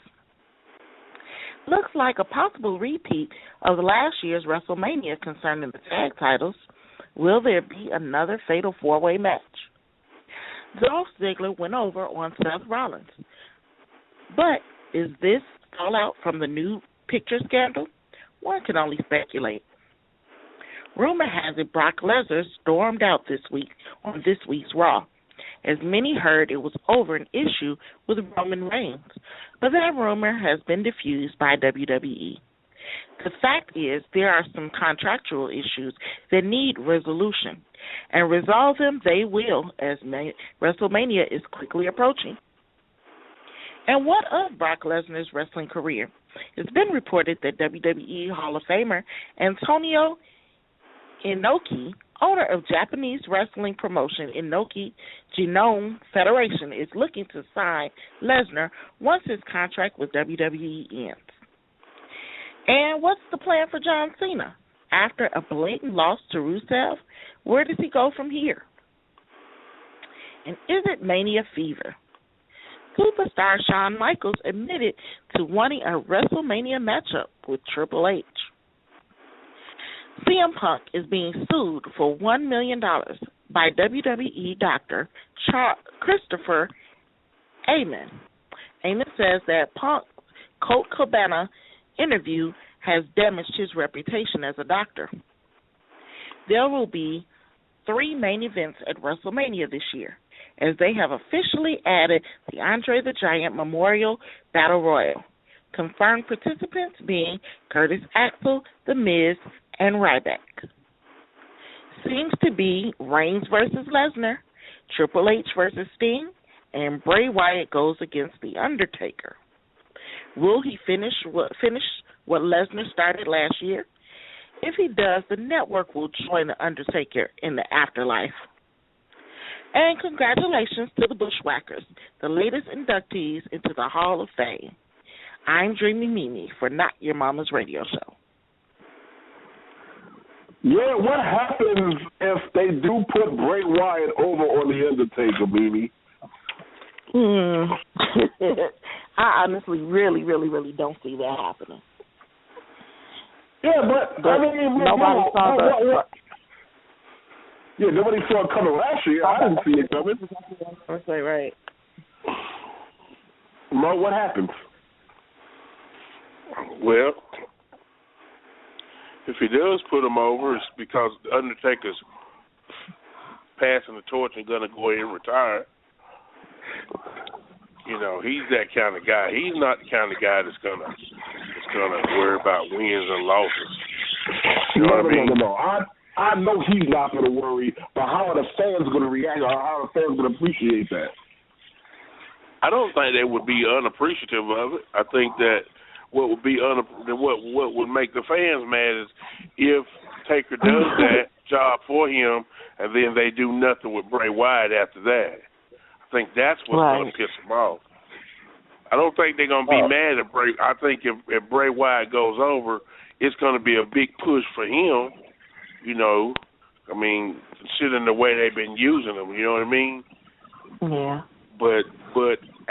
Speaker 4: Looks like a possible repeat of last year's WrestleMania concerning the tag titles. Will there be another fatal four-way match? Dolph Ziggler went over on Seth Rollins. But is this fallout from the new picture scandal? One can only speculate. Rumor has it Brock Lesnar stormed out this week on this week's Raw, as many heard it was over an issue with Roman Reigns, but that rumor has been diffused by WWE. The fact is there are some contractual issues that need resolution, and resolve them they will as WrestleMania is quickly approaching. And what of Brock Lesnar's wrestling career? It's been reported that WWE Hall of Famer Antonio Inoki, owner of Japanese wrestling promotion Inoki Genome Federation, is looking to sign Lesnar once his contract with WWE ends. And what's the plan for John Cena? After a blatant loss to Rusev, where does he go from here? And is it Mania fever? Superstar Shawn Michaels admitted to wanting a WrestleMania matchup with Triple H. CM Punk is being sued for $1 million by WWE doctor Christopher Amen. Amen says that Punk's Colt Cabana interview has damaged his reputation as a doctor. There will be 3 main events at WrestleMania this year, as they have officially added the Andre the Giant Memorial Battle Royal. Confirmed participants being Curtis Axel, The Miz, and Ryback. Seems to be Reigns versus Lesnar, Triple H versus Sting, and Bray Wyatt goes against The Undertaker. Will he finish what Lesnar started last year? If he does, the network will join The Undertaker in the afterlife. And congratulations to the Bushwhackers, the latest inductees into the Hall of Fame. I'm Dreamy Mimi for Not Your Mama's Radio Show.
Speaker 3: Yeah, what happens if they do put Bray Wyatt over on The Undertaker, Mimi?
Speaker 4: I honestly really don't see that happening.
Speaker 3: Yeah, but I mean,
Speaker 4: nobody saw that.
Speaker 3: Yeah, nobody saw it coming last year. I didn't see it coming.
Speaker 4: That's right.
Speaker 3: Mo, what happens?
Speaker 5: Well, if he does put him over, it's because the Undertaker's passing the torch and going to go ahead and retire. You know, he's that kind of guy. He's not the kind of guy that's gonna worry about wins and losses. You know what I mean?
Speaker 3: No. I know he's not gonna worry, but how are the fans gonna react, or how are the fans gonna appreciate that?
Speaker 5: I don't think they would be unappreciative of it. I think that what would be what would make the fans mad is if Taker does that job for him, and then they do nothing with Bray Wyatt after that. I think that's what's going to piss them off. I don't think they're going to be mad at Bray. I think if Bray Wyatt goes over, it's going to be a big push for him. You know, I mean, considering the way they've been using him. You know what I mean?
Speaker 4: Yeah.
Speaker 5: But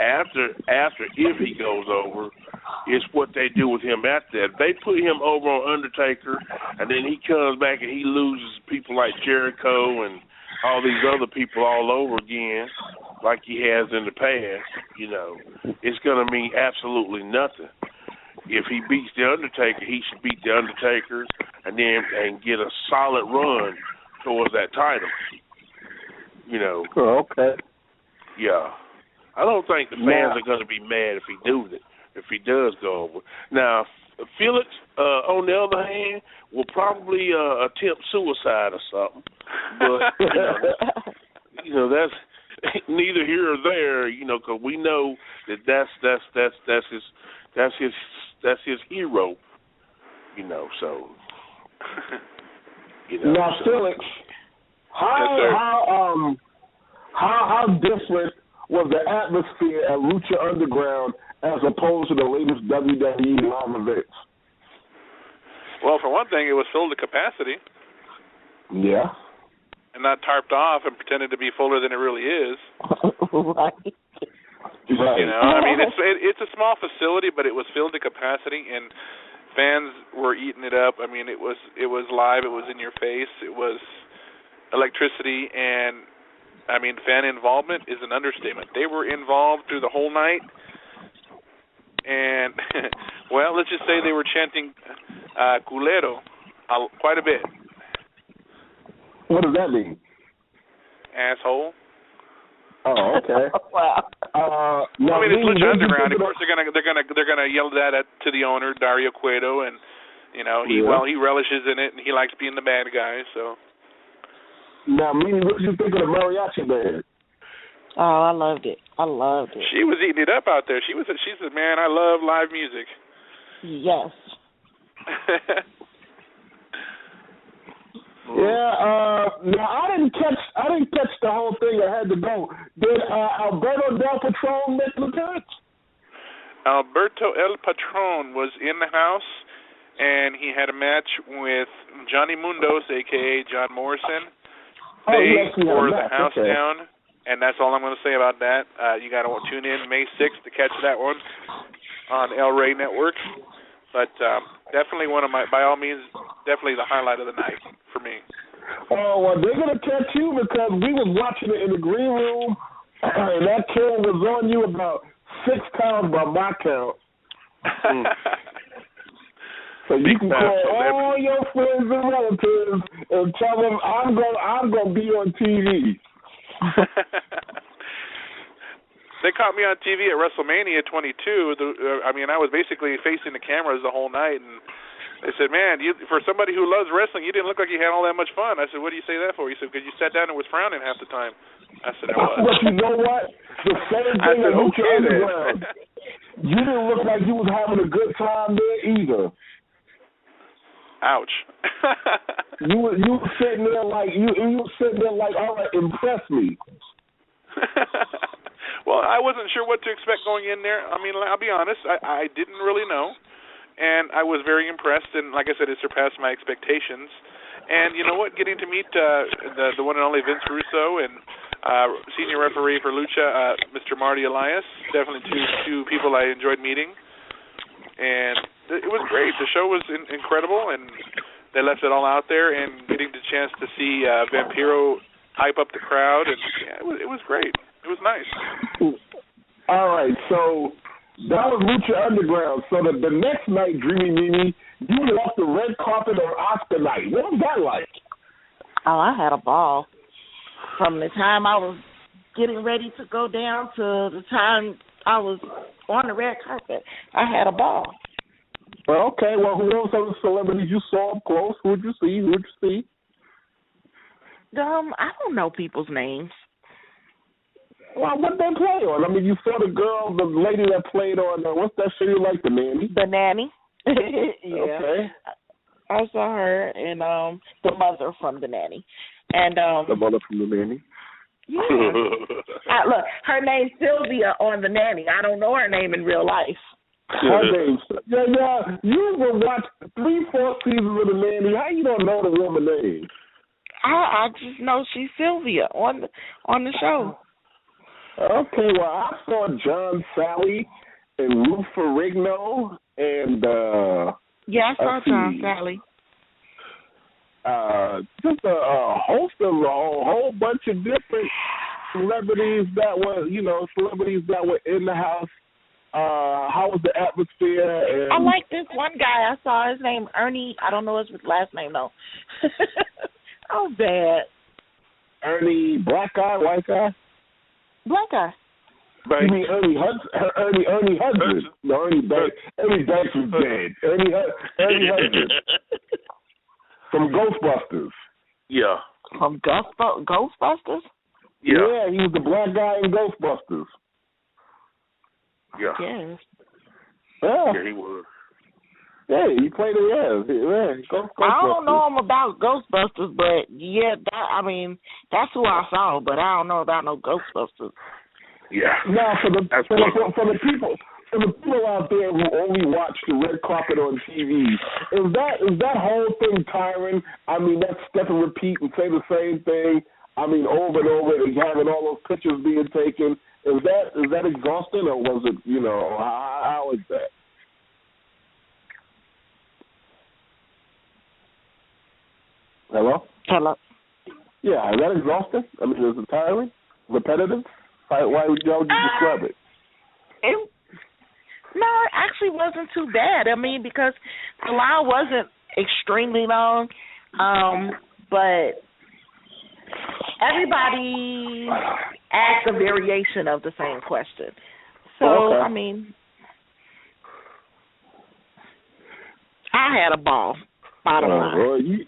Speaker 5: after if he goes over, it's what they do with him after that. If they put him over on Undertaker, and then he comes back and he loses people like Jericho and all these other people all over again, like he has in the past, you know, it's going to mean absolutely nothing. If he beats The Undertaker, he should beat The Undertaker and get a solid run towards that title. You know.
Speaker 3: Oh, okay.
Speaker 5: Yeah. I don't think the fans are going to be mad if he does go over. Now, Felix, on the other hand, will probably attempt suicide or something. But you know that's neither here or there. You know, because we know that's his hero. You know, so. You know,
Speaker 3: now,
Speaker 5: so.
Speaker 3: Felix, how different was the atmosphere at Lucha Underground as opposed to the latest WWE live events?
Speaker 2: Well, for one thing, it was filled to capacity.
Speaker 3: Yeah.
Speaker 2: And not tarped off and pretended to be fuller than it really is.
Speaker 4: Right.
Speaker 2: You know, I mean, it's a small facility, but it was filled to capacity, and fans were eating it up. I mean, it was live. It was in your face. It was electricity, and I mean, fan involvement is an understatement. They were involved through the whole night, and well, let's just say they were chanting "culero" quite a bit.
Speaker 3: What does that mean?
Speaker 2: Asshole.
Speaker 3: Oh, okay.
Speaker 4: Wow.
Speaker 2: I mean, it's Lucha Underground. Of course, they're gonna yell that to the owner, Dario Cueto, and you know he relishes in it and he likes being the bad guy. So.
Speaker 3: Now, Mimi, what did you think of the mariachi band?
Speaker 4: Oh, I loved it.
Speaker 2: She was eating it up out there. She said, "Man, I love live music."
Speaker 4: Yes.
Speaker 3: Yeah. Now I didn't catch the whole thing. I had to go. Did Alberto Del Patron make an appearance?
Speaker 2: Alberto El Patron was in the house, and he had a match with Johnny Mundos, a.k.a. John Morrison. They tore the house down, and that's all I'm going to say about that. You got to tune in May 6th to catch that one on El Rey Network. But definitely by all means, definitely the highlight of the night for me.
Speaker 3: Oh, well, they're going to catch you because we was watching it in the green room, and that kill was on you about 6 times by my count. So you can call all your friends and relatives and tell them I'm going to be on TV.
Speaker 2: They caught me on TV at WrestleMania 22. I mean, I was basically facing the cameras the whole night, and They said, man, for somebody who loves wrestling, you didn't look like you had all that much fun. I said, what do you say that for? He said, because you sat down and was frowning half the time. I said, I was.
Speaker 3: But you know what? The same thing at Lucha Underground. You didn't look like you was having a good time there either.
Speaker 2: Ouch.
Speaker 3: you were sitting there like all right, impress me.
Speaker 2: Well, I wasn't sure what to expect going in there. I mean, I'll be honest, I didn't really know. And I was very impressed, and like I said, it surpassed my expectations. And you know what? Getting to meet the one and only Vince Russo and senior referee for Lucha, Mr. Marty Elias, definitely two people I enjoyed meeting. And it was great. The show was incredible, and they left it all out there. And getting the chance to see Vampiro hype up the crowd, and it was great. It was nice.
Speaker 3: All right, so that was Lucha Underground. So the next night, Dreamy Mimi, you walked the red carpet on Oscar night. What was that like?
Speaker 4: Oh, I had a ball. From the time I was getting ready to go down to the time I was on the red carpet, I had a ball.
Speaker 3: Well, okay. Well, who knows some of the celebrities you saw up close? Who'd you see?
Speaker 4: I don't know people's names.
Speaker 3: Well, what they play on? I mean, you saw the lady that played on, what's that show you like, The Nanny?
Speaker 4: The Nanny. Yeah.
Speaker 3: Okay.
Speaker 4: I saw her and the mother from The Nanny. And
Speaker 3: the mother from The Nanny?
Speaker 4: Yeah. Look, her name's Sylvia on The Nanny. I don't know her name in real life.
Speaker 3: Her name, yeah. You will watch 3-4 seasons of The Nanny. How you don't know the woman's name?
Speaker 4: I just know she's Sylvia on the show.
Speaker 3: Okay, well, I saw John Sally and Lou Ferrigno and
Speaker 4: yeah, I saw John Sally.
Speaker 3: Just a host of a whole bunch of different celebrities that were in the house. How was the atmosphere? And
Speaker 4: I like this one guy. I saw his name Ernie. I don't know his last name though. Oh, bad.
Speaker 3: Ernie, black guy, white guy.
Speaker 4: Black guy.
Speaker 3: Right. You mean Ernie Hudson? No, Ernie Banks was dead. Ernie Hudson. From Ghostbusters.
Speaker 5: Yeah.
Speaker 4: From Ghostbusters?
Speaker 3: Yeah, he was the black guy in Ghostbusters.
Speaker 5: Yeah.
Speaker 4: Yes.
Speaker 3: Yeah,
Speaker 5: he was.
Speaker 3: Yeah, he played it. Yeah.
Speaker 4: I don't know him about Ghostbusters, but yeah, that's who I saw. But I don't know about no Ghostbusters.
Speaker 5: Yeah.
Speaker 3: Now, for the people out there who only watch the red carpet on TV, is that whole thing tiring? I mean, that's step and repeat and say the same thing. I mean, over and over, and having all those pictures being taken. Is that exhausting, or was it? How is that? Hello? Yeah, is that exhausting? I mean, is it tiring? Repetitive? Why would you describe it?
Speaker 4: No, it actually wasn't too bad. I mean, because the line wasn't extremely long, but everybody asked a variation of the same question. So, okay. I mean, I had a ball, bottom line.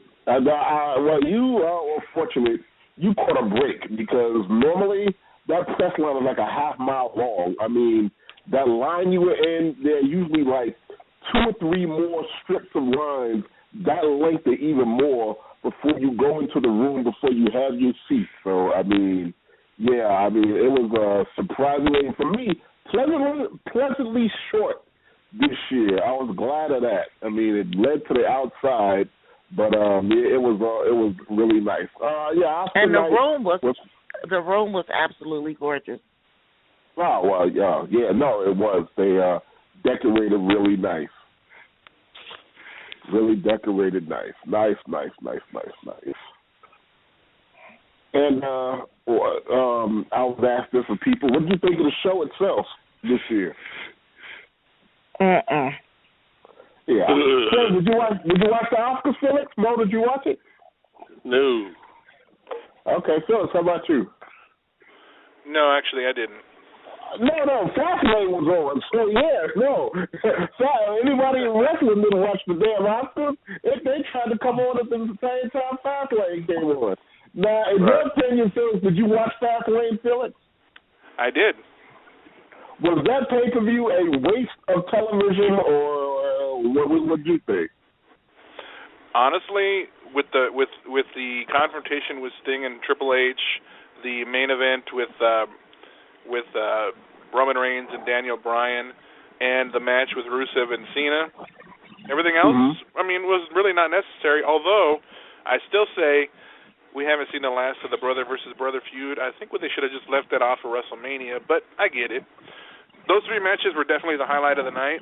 Speaker 4: You are fortunate you caught a break, because normally that press line is like a half mile long. I mean, that line you were in, there are usually like 2 or 3 more strips of lines that length or even more before you go into the room, before you have your seat. So, I mean, it was surprisingly, for me, pleasantly short this year. I was glad of that. I mean, it led to the outside, but it was really nice. And the room was absolutely gorgeous.
Speaker 3: Oh well, yeah, no, it was. They decorated really nice. Really decorated nice. Nice. And I was asked this of people, what did you think of the show itself this year? Yeah. Phil, did you watch the Oscars, Felix? Mo, did you watch it?
Speaker 5: No.
Speaker 3: Okay, Phyllis, how about you?
Speaker 2: No, actually, I didn't.
Speaker 3: No, Fastlane was on. So, yeah, no. Anybody in wrestling didn't watch the damn Oscars. If they tried to come on at the same time Fastlane came on. Now, in your opinion, Felix, did you watch Fastlane, Felix?
Speaker 2: I did.
Speaker 3: Was that pay-per-view a waste of television, or what did you think?
Speaker 2: Honestly, with the confrontation with Sting and Triple H, the main event with Roman Reigns and Daniel Bryan, and the match with Rusev and Cena, everything else, I mean, was really not necessary. Although I still say we haven't seen the last of the brother versus brother feud. I think they should have just left that off for WrestleMania, but I get it. Those three matches were definitely the highlight of the night.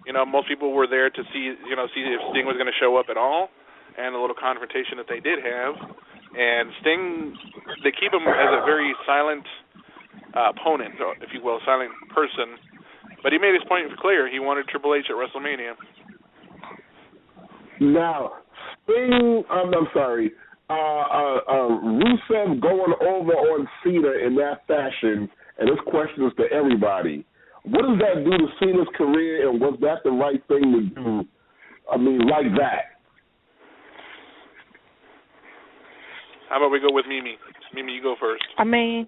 Speaker 2: You know, most people were there to see if Sting was going to show up at all, and the little confrontation that they did have. And Sting, they keep him as a very silent opponent, if you will, silent person. But he made his point clear. He wanted Triple H at WrestleMania.
Speaker 3: Now, Sting, I'm sorry, Rusev going over on Cena in that fashion, and this question is to everybody. What does that do to Cena's career, and was that the right thing to do? I mean, like that.
Speaker 2: How about we go with Mimi? Mimi, you go first.
Speaker 4: I mean,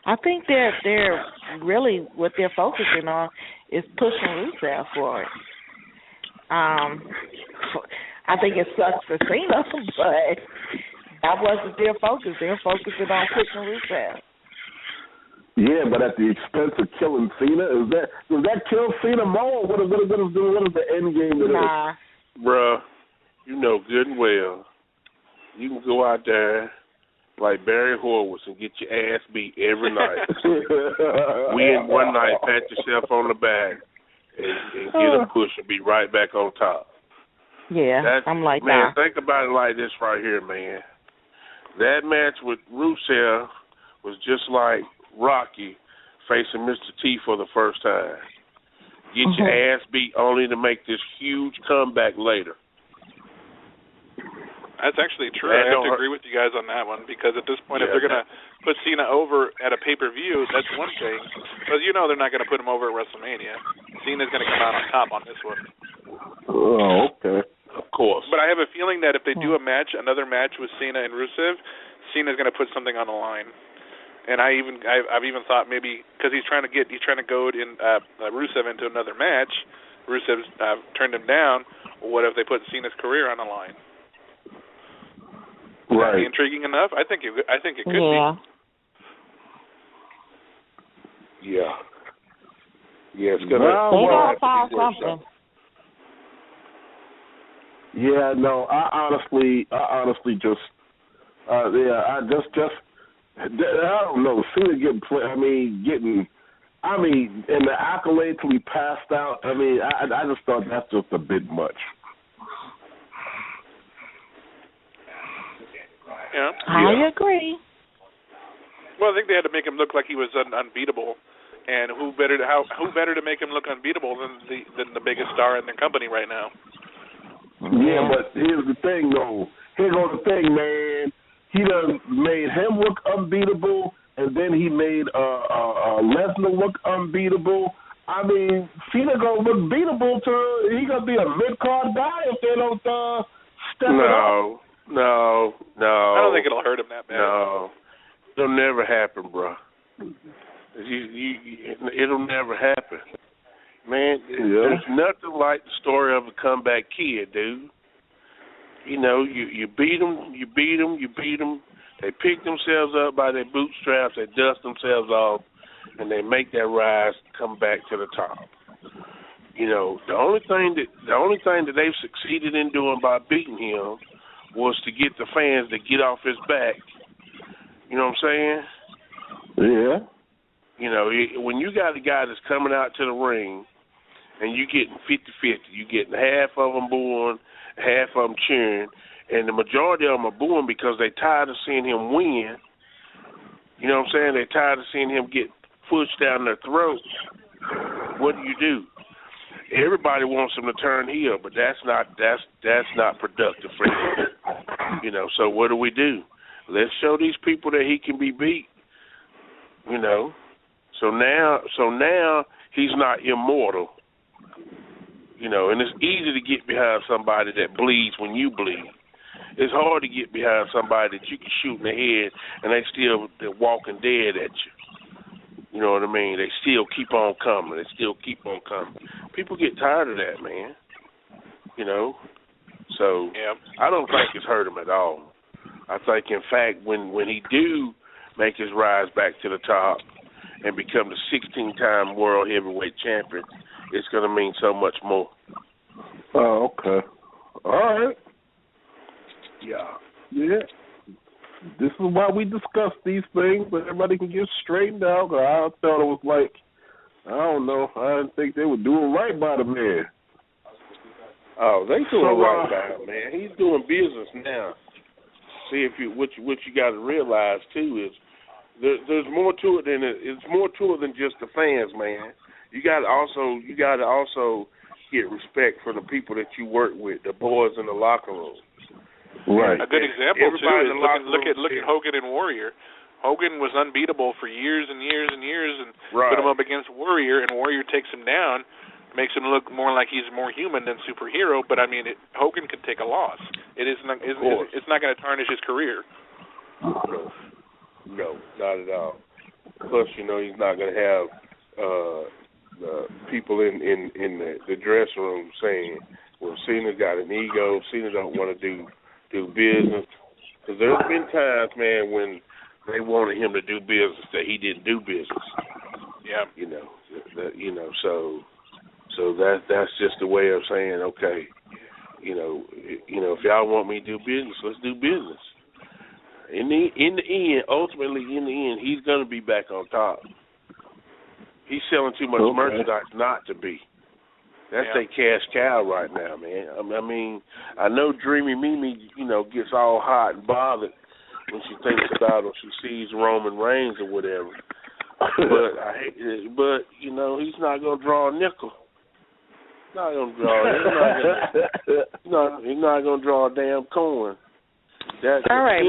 Speaker 4: I think they're really what they're focusing on is pushing Rusev forward. I think it sucks for Cena, but that wasn't their focus. They're focusing on pushing Rusev.
Speaker 3: Yeah, but at the expense of killing Cena, does that kill Cena more? What is the end game of this?
Speaker 5: Bruh, you know good and well, you can go out there like Barry Horowitz and get your ass beat every night. Win one night, pat yourself on the back, and get a push and be right back on top.
Speaker 4: Yeah, I'm like that.
Speaker 5: Man, think about it like this right here, man. That match with Rusev was just like Rocky facing Mr. T for the first time. Get your ass beat only to make this huge comeback later.
Speaker 2: That's actually true. I have to agree with you guys on that one, because at this point, if they're going to put Cena over at a pay-per-view, that's one thing. But you know they're not going to put him over at WrestleMania. Cena's going to come out on top on this one.
Speaker 3: Oh, okay.
Speaker 5: Of course.
Speaker 2: But I have a feeling that if they do another match with Cena and Rusev, Cena's going to put something on the line. And I've even thought maybe because he's trying to goad in Rusev into another match. Rusev's turned him down. What if they put Cena's career on the line? Would that be intriguing enough? I think it could be.
Speaker 5: Yeah. Yeah, it's
Speaker 4: gonna. They gotta find something.
Speaker 3: Yeah, no, I honestly just, I don't know. Cena getting, and the accolades we passed out. I mean, I just thought that's just a bit much.
Speaker 2: Yeah.
Speaker 4: I agree.
Speaker 2: Well, I think they had to make him look like he was unbeatable, and who better to make him look unbeatable than the biggest star in the company right now?
Speaker 3: Yeah, but here's the thing, though. Here's the thing, man. He done made him look unbeatable, and then he made Lesnar look unbeatable. I mean, Cena gonna look beatable he gonna be a mid-card guy if they don't step it up.
Speaker 5: No.
Speaker 2: I don't think it'll hurt him that bad.
Speaker 5: No. It'll never happen, bro. It'll never happen. Man, there's nothing like the story of a comeback kid, dude. You know, you beat them. They pick themselves up by their bootstraps, they dust themselves off, and they make that rise, come back to the top. You know, the only thing that they've succeeded in doing by beating him was to get the fans to get off his back. You know what I'm saying?
Speaker 3: Yeah.
Speaker 5: You know, when you got a guy that's coming out to the ring and you getting 50-50, you getting half of them booing, half of them cheering, and the majority of them are booing because they're tired of seeing him win. You know what I'm saying? They're tired of seeing him get pushed down their throat. What do? Everybody wants him to turn heel, but that's not productive for him. You know, so what do? Let's show these people that he can be beat. You know, So now he's not immortal. You know, and it's easy to get behind somebody that bleeds when you bleed. It's hard to get behind somebody that you can shoot in the head and they're walking dead at you. You know what I mean? They still keep on coming. People get tired of that, man. You know? So I don't think it's hurt him at all. I think, in fact, when he do make his rise back to the top and become the 16-time world heavyweight champion, it's going to mean so much more.
Speaker 3: Oh, okay. All right. Yeah. This is why we discuss these things, but everybody can get straightened out. I thought it was like, I don't know. I didn't think they were doing right by the man.
Speaker 5: Oh, they doing right by him, man. He's doing business now. See, what you got to realize too is there's more to it it's more to it than just the fans, man. You got to also get respect for the people that you work with, the boys in the locker room.
Speaker 3: Right.
Speaker 2: A good example too is look at Hogan and Warrior. Hogan was unbeatable for years and years and years, and put him up against Warrior, and Warrior takes him down, makes him look more like he's more human than superhero. But I mean, Hogan could take a loss. It's not going to tarnish his career.
Speaker 5: No, not at all. Plus, you know, he's not going to have the people in the dressing room saying, "Well, Cena's got an ego. Cena don't want to do business." Because there's been times, man, when they wanted him to do business that he didn't do business.
Speaker 2: Yeah.
Speaker 5: So that's just a way of saying, okay, you know, if y'all want me to do business, let's do business. In the end, ultimately, he's gonna be back on top. He's selling too much merchandise not to be. That's their cash cow right now, man. I mean, I know Dreamy Mimi, you know, gets all hot and bothered when she thinks about or she sees Roman Reigns or whatever. But you know, he's not gonna draw a nickel. He's not gonna draw a damn coin. That's
Speaker 4: all right,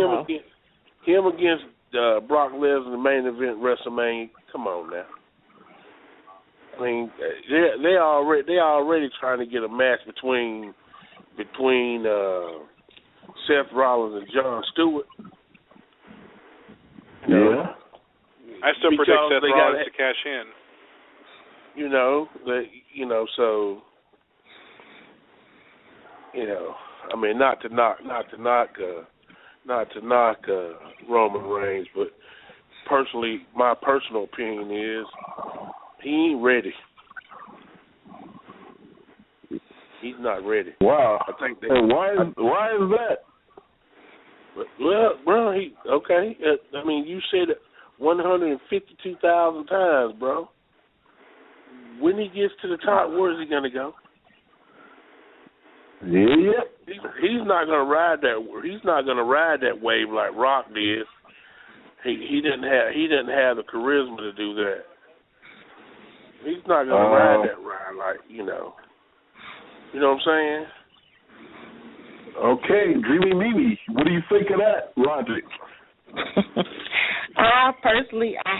Speaker 5: him against Brock Lesnar in the main event WrestleMania. Come on now. I mean, they already trying to get a match between Seth Rollins and Jon Stewart.
Speaker 3: Yeah.
Speaker 2: I still predict Seth Rollins to cash in.
Speaker 5: I mean, not to knock Roman Reigns, but personally, my personal opinion is he ain't ready. He's not ready.
Speaker 3: Wow.
Speaker 5: I think that.
Speaker 3: And why is that?
Speaker 5: Well, bro, I mean, you said it 152,000 times, bro. When he gets to the top, where is he gonna go?
Speaker 3: Yeah.
Speaker 5: He's not gonna ride that. He's not gonna ride that wave like Rock did. He didn't have the charisma to do that. He's not gonna ride that ride like you know. You know what I'm saying?
Speaker 3: Okay, Dreamy Mimi, what do you think of that logic?
Speaker 4: I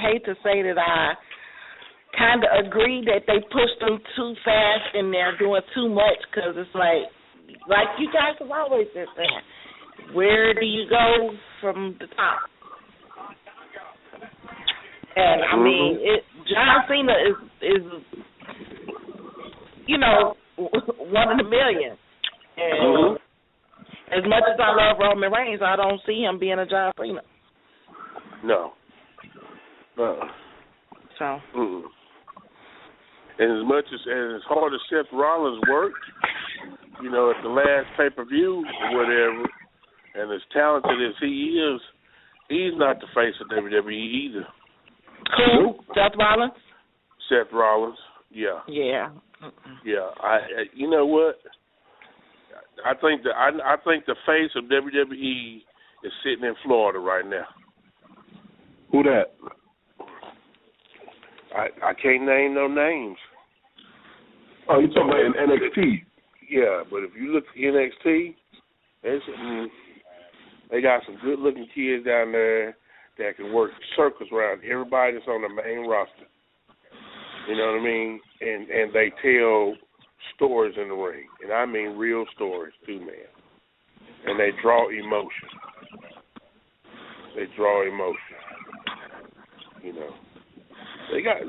Speaker 4: hate to say that I kind of agree that they pushed them too fast and they're doing too much because it's like you guys have always said that. Where do you go from the top? And I mean, John Cena is you know, one in a million. And as much as I love Roman Reigns, I don't see him being a John Cena.
Speaker 5: No.
Speaker 4: So.
Speaker 5: And as much as hard as Seth Rollins worked, you know, at the last pay-per-view or whatever, and as talented as he is, he's not the face of WWE either.
Speaker 4: Who? Seth Rollins?
Speaker 5: Seth Rollins, yeah.
Speaker 4: Yeah.
Speaker 5: Yeah. You know what? I think the face of WWE is sitting in Florida right now.
Speaker 3: Who that?
Speaker 5: I can't name no names.
Speaker 3: Oh, you talking about in NXT?
Speaker 5: Yeah, but if you look at NXT, they got some good-looking kids down there that can work circles around everybody that's on the main roster. You know what I mean? And they tell stories in the ring, and I mean real stories too, man. And they draw emotion. You know, they got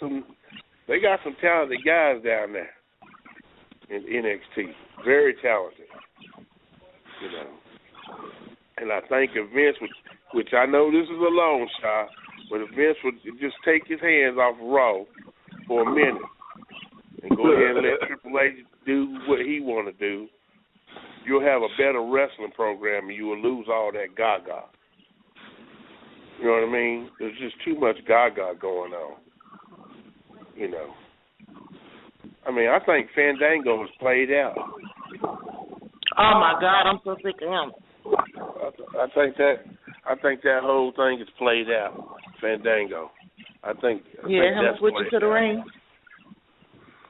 Speaker 5: some talented guys down there in NXT. Very talented. You know, and I think if Vince would, which I know this is a long shot, but if Vince would just take his hands off of Raw for a minute and go ahead and let Triple H do what he want to do, you'll have a better wrestling program and you will lose all that gaga. You know what I mean? There's just too much gaga going on. You know. I mean, I think Fandango is played out.
Speaker 4: Oh my God, I'm so sick of him.
Speaker 5: I think that whole thing is played out. Fandango. I think
Speaker 4: him switching to the ring.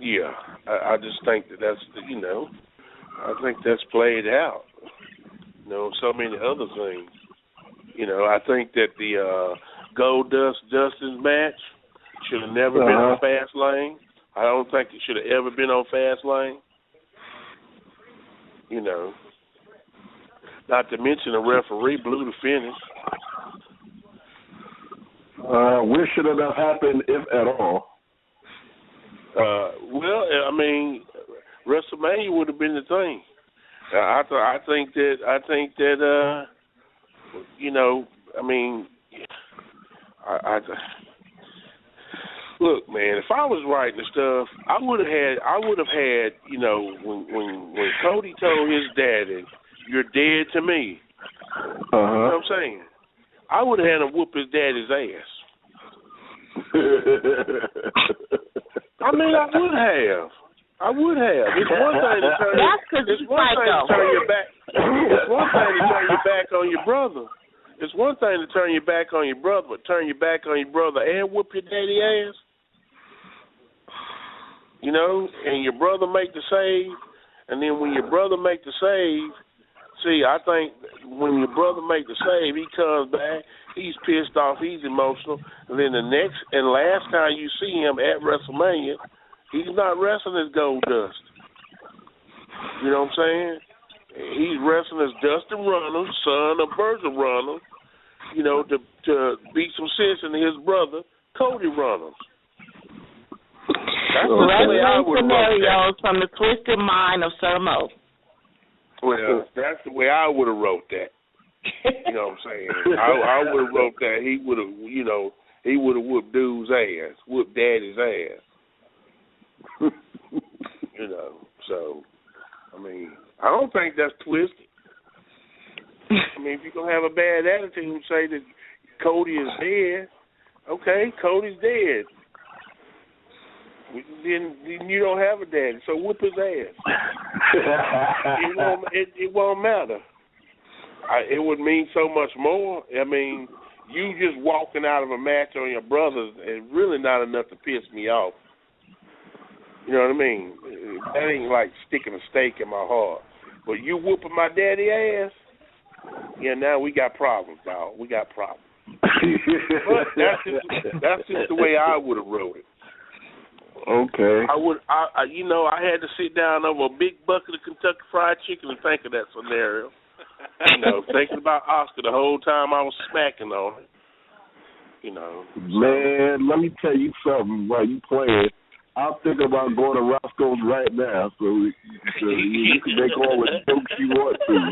Speaker 5: Yeah, I just think that's you know, I think that's played out. You know, so many other things. You know, I think that the Goldust Dustin match should have never been on Fast Lane. I don't think it should have ever been on Fast Lane. You know, not to mention the referee blew the finish.
Speaker 3: Where should it have happened, if at all?
Speaker 5: Well, I mean, WrestleMania would have been the thing. I think that you know, I mean, I look, man, if I was writing the stuff, I would have had, you know, when Cody told his daddy, "You're dead to me." You know what I'm saying? I would have had him whoop his daddy's ass. I mean, I would have. It's one thing to turn. It's one thing to turn your back. It's one thing to turn your back on your brother. It's one thing to turn your back on your brother, but turn your back on your brother and whoop your daddy ass. You know, and your brother make the save, and then when your brother make the save, see, I think when your brother make the save, he comes back, he's pissed off, he's emotional, and then the next and last time you see him at WrestleMania, he's not wrestling as Goldust. You know what I'm saying? He's wrestling as Dustin Runnels, son of Virgil Runnels, you know, to beat some sense into his brother, Cody Runnels. That's the way I would have wrote that.
Speaker 4: From the twisted mind of Sir Mo.
Speaker 5: Well, that's the way I would have wrote that. You know what I'm saying? I would have wrote that. He would have, you know, he would have whooped dude's ass, whooped daddy's ass. You know, so, I mean, I don't think that's twisted. I mean, if you're going to have a bad attitude and say that Cody is dead, okay, Cody's dead. Then you don't have a daddy, so whoop his ass. It won't matter. It would mean so much more. I mean, you just walking out of a match on your brothers is really not enough to piss me off. You know what I mean? That ain't like sticking a stake in my heart. But you whooping my daddy ass, yeah, now we got problems, dog. We got problems. But that's just the way I would have wrote it.
Speaker 3: Okay.
Speaker 5: I had to sit down over a big bucket of Kentucky Fried Chicken and think of that scenario. You know, thinking about Oscar the whole time I was smacking on it. You know.
Speaker 3: Man, let me tell you something while you playing. I'm thinking about going to Roscoe's right now, so you can make all the jokes you want to.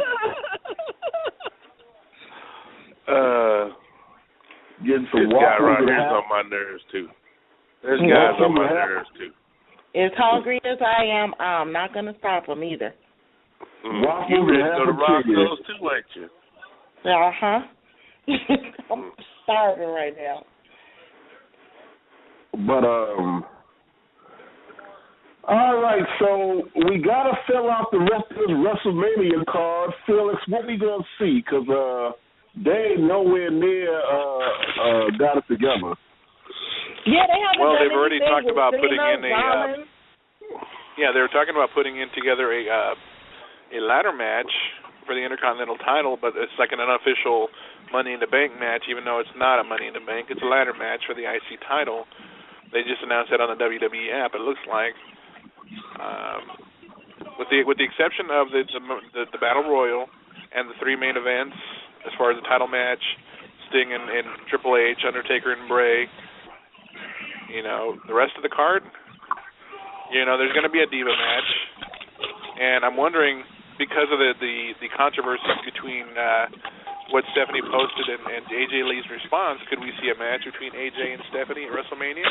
Speaker 3: Getting some
Speaker 5: this guy right
Speaker 3: waffles
Speaker 5: here is on my nerves too. This guy's on my nerves too.
Speaker 4: As hungry as I am, I'm not going to stop him either.
Speaker 3: Waffles
Speaker 5: you ready to
Speaker 3: and
Speaker 5: go to Roscoe's too, ain't you?
Speaker 4: Uh-huh. I'm starving right now.
Speaker 3: But, all right, so we got to fill out the rest of this WrestleMania card. Felix, what we going to see? Because they ain't nowhere near got it together.
Speaker 4: Yeah, they haven't.
Speaker 2: Well, they've already talked about
Speaker 4: putting in
Speaker 2: they were talking about putting in together a ladder match for the Intercontinental title, but it's like an unofficial Money in the Bank match, even though it's not a Money in the Bank. It's a ladder match for the IC title. They just announced that on the WWE app. It looks like, with the exception of the Battle Royal and the 3 main events, as far as the title match, Sting and Triple H, Undertaker and Bray. The rest of the card, there's going to be a Diva match, and I'm wondering, because of the controversies between what Stephanie posted and AJ Lee's response, could we see a match between AJ and Stephanie at WrestleMania?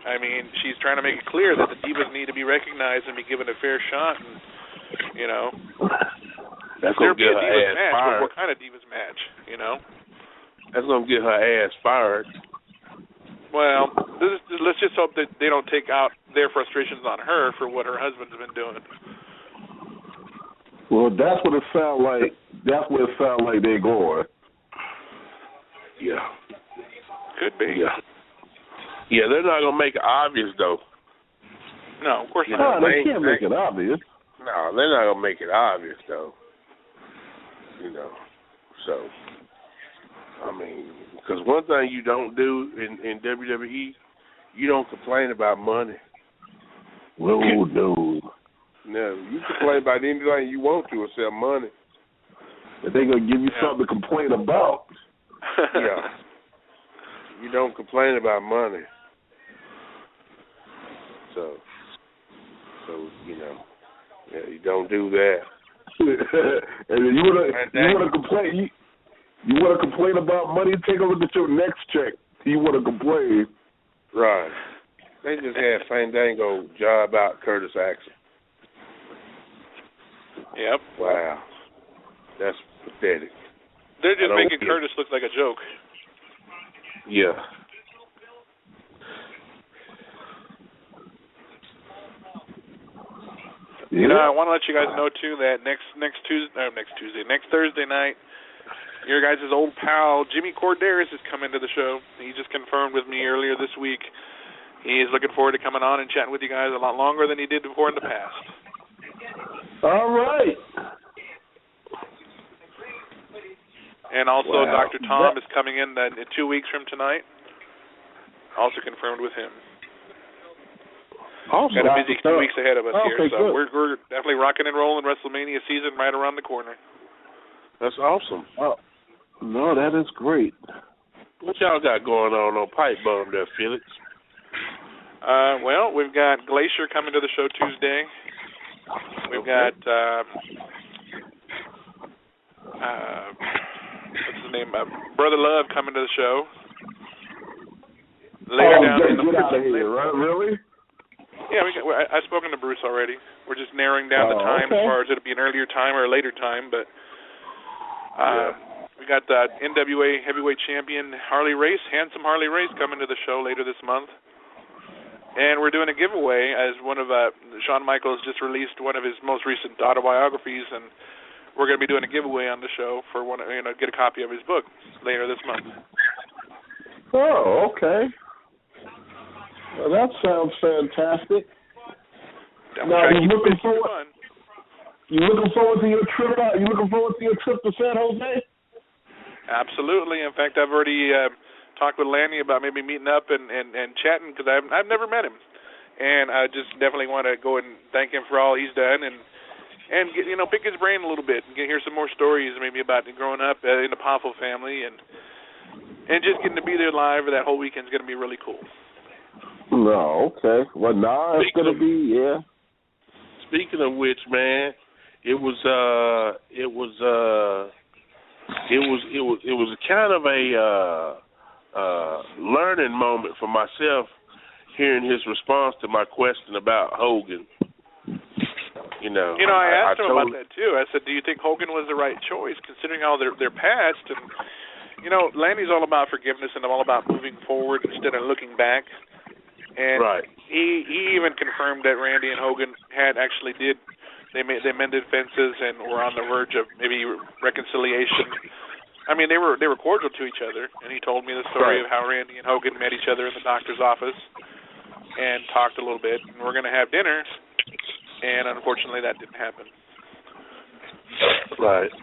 Speaker 2: I mean, she's trying to make it clear that the Divas need to be recognized and be given a fair shot, and
Speaker 5: that's
Speaker 2: there'll
Speaker 5: gonna
Speaker 2: be
Speaker 5: get
Speaker 2: a
Speaker 5: her
Speaker 2: Divas
Speaker 5: ass
Speaker 2: match.
Speaker 5: fired.
Speaker 2: What kind of Divas match?
Speaker 5: That's gonna get her ass fired.
Speaker 2: Well, let's just hope that they don't take out their frustrations on her for what her husband's been doing.
Speaker 3: Well, that's what it sounds like. That's what it sounds like they're going.
Speaker 5: Yeah.
Speaker 2: Could be.
Speaker 5: Yeah. Yeah, they're not gonna make it obvious though.
Speaker 2: No, of course not.
Speaker 3: No, they can't make it obvious.
Speaker 5: No, they're not gonna make it obvious though. So I mean, because one thing you don't do in WWE, you don't complain about money.
Speaker 3: No.
Speaker 5: No, you complain about anything you want to except money.
Speaker 3: But they're going to give you something to complain about.
Speaker 5: Yeah. You don't complain about money. So you don't do that.
Speaker 3: And you want to complain. You want to complain about money? Take a look at your next check. You want to complain?
Speaker 5: Right. They just had Fandango job out Curtis Axel.
Speaker 2: Yep.
Speaker 5: Wow. That's pathetic.
Speaker 2: They're just making Curtis look like a joke.
Speaker 5: Yeah.
Speaker 2: I want to let you guys know too that next Thursday night, your guys' old pal Jimmy Corderas is coming to the show. He just confirmed with me earlier this week. He is looking forward to coming on and chatting with you guys a lot longer than he did before in the past.
Speaker 3: All right.
Speaker 2: And also, Dr. Tom is coming in 2 weeks from tonight. Also confirmed with him.
Speaker 3: Awesome.
Speaker 2: Got a busy 2 weeks ahead of us here, so
Speaker 3: good.
Speaker 2: we're definitely rocking and rolling WrestleMania season right around the corner.
Speaker 5: That's awesome.
Speaker 3: Oh, no, that is great.
Speaker 5: What y'all got going on Pipe Bomb there, Felix?
Speaker 2: Well, we've got Glacier coming to the show Tuesday. We've got what's his name? Brother Love coming to the show. Later down in the
Speaker 3: get out of here, right? Really?
Speaker 2: Yeah, I've spoken to Bruce already. We're just narrowing down the time as far as it'll be an earlier time or a later time, but we got the NWA heavyweight champion Handsome Harley Race coming to the show later this month. And we're doing a giveaway as one of Shawn Michaels just released one of his most recent autobiographies, and we're going to be doing a giveaway on the show for get a copy of his book later this month.
Speaker 3: Oh, okay. Well, that sounds fantastic. Now, you looking forward to your trip out? You looking forward to your trip to San Jose?
Speaker 2: Absolutely. In fact, I've already talked with Lanny about maybe meeting up and chatting, because I've never met him, and I just definitely want to go and thank him for all he's done and get, pick his brain a little bit and hear some more stories maybe about growing up in the Poffel family and just getting to be there live. That whole weekend's going to be really cool.
Speaker 3: No, okay. Well, now it's going to be, yeah.
Speaker 5: Speaking of which, man, it was kind of a learning moment for myself, hearing his response to my question about Hogan.
Speaker 2: I asked him about that too. I said, "Do you think Hogan was the right choice, considering all their past?" And Lanny's all about forgiveness and all about moving forward instead of looking back. And he even confirmed that Randy and Hogan they mended fences and were on the verge of maybe reconciliation. I mean, they were cordial to each other, and he told me the story of how Randy and Hogan met each other in the doctor's office and talked a little bit, and we're going to have dinner, and unfortunately that didn't happen.
Speaker 5: Right.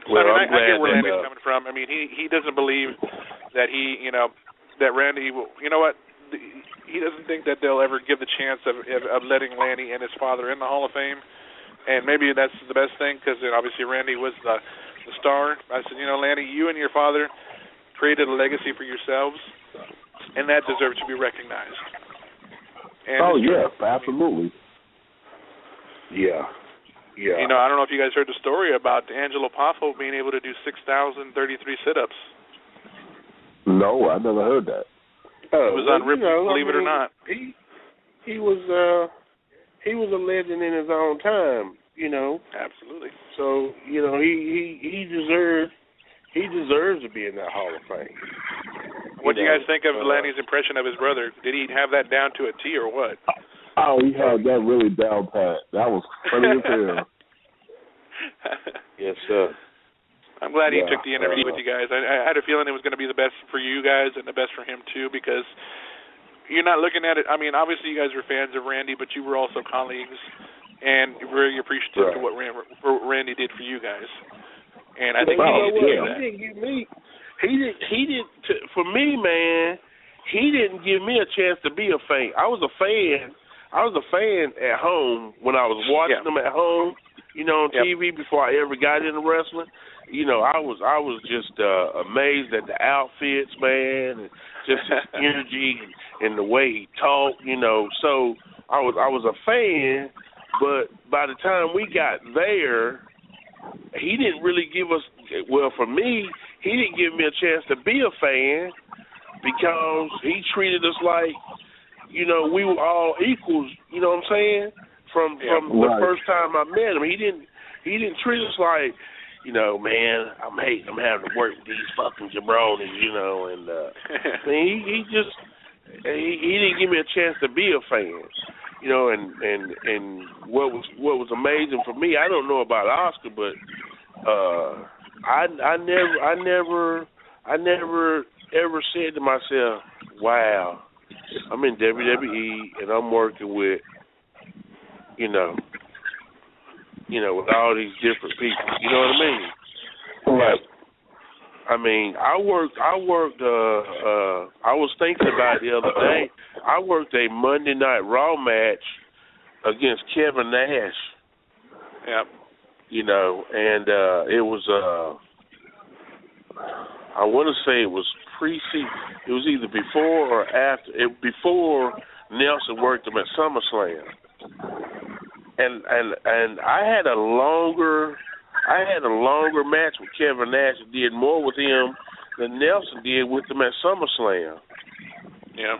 Speaker 2: So, I get where Lanny's coming from. I mean, he doesn't believe that that Randy will, he doesn't think that they'll ever give the chance of letting Lanny and his father in the Hall of Fame, and maybe that's the best thing because obviously Randy was the star. I said, Lanny, you and your father created a legacy for yourselves, and that deserves to be recognized. And
Speaker 3: absolutely. Yeah.
Speaker 2: I don't know if you guys heard the story about Angelo Poffo being able to do 6,033 sit-ups.
Speaker 3: No, I never heard that.
Speaker 2: It was on Ripley, believe it or not.
Speaker 5: He was a legend in his own time,
Speaker 2: Absolutely.
Speaker 5: So he deserves to be in that Hall of Fame.
Speaker 2: What do you guys think of Lanny's impression of his brother? Did he have that down to a T or what?
Speaker 3: Oh, he had that really down pat. That was funny as hell.
Speaker 5: Yes, sir.
Speaker 2: I'm glad he took the interview with you guys. I had a feeling it was going to be the best for you guys and the best for him too, because you're not looking at it. I mean, obviously you guys were fans of Randy, but you were also colleagues, and very appreciative of what Randy did for you guys. And I think
Speaker 5: he didn't give me. For me, man, he didn't give me a chance to be a fan. I was a fan at home when I was watching them at home, on TV before I ever got into wrestling. I was just amazed at the outfits, man, and just his energy and the way he talked, So I was a fan, but by the time we got there, he didn't really give us. Well, for me, he didn't give me a chance to be a fan because he treated us like, we were all equals. You know what I'm saying? From the first time I met him, he didn't treat us like, man, I'm having to work with these fucking jabronis, and he didn't give me a chance to be a fan, and what was amazing for me, I don't know about Oscar, but I never ever said to myself, wow, I'm in WWE and I'm working with with all these different people. You know what I mean?
Speaker 3: Right.
Speaker 5: I mean, I was thinking about it the other day. I worked a Monday Night Raw match against Kevin Nash.
Speaker 2: Yep.
Speaker 5: And it was, I want to say it was pre-season. It was either before or after. Before Nelson worked him at SummerSlam. And I had a longer match with Kevin Nash and did more with him than Nelson did with him at SummerSlam.
Speaker 2: Yeah.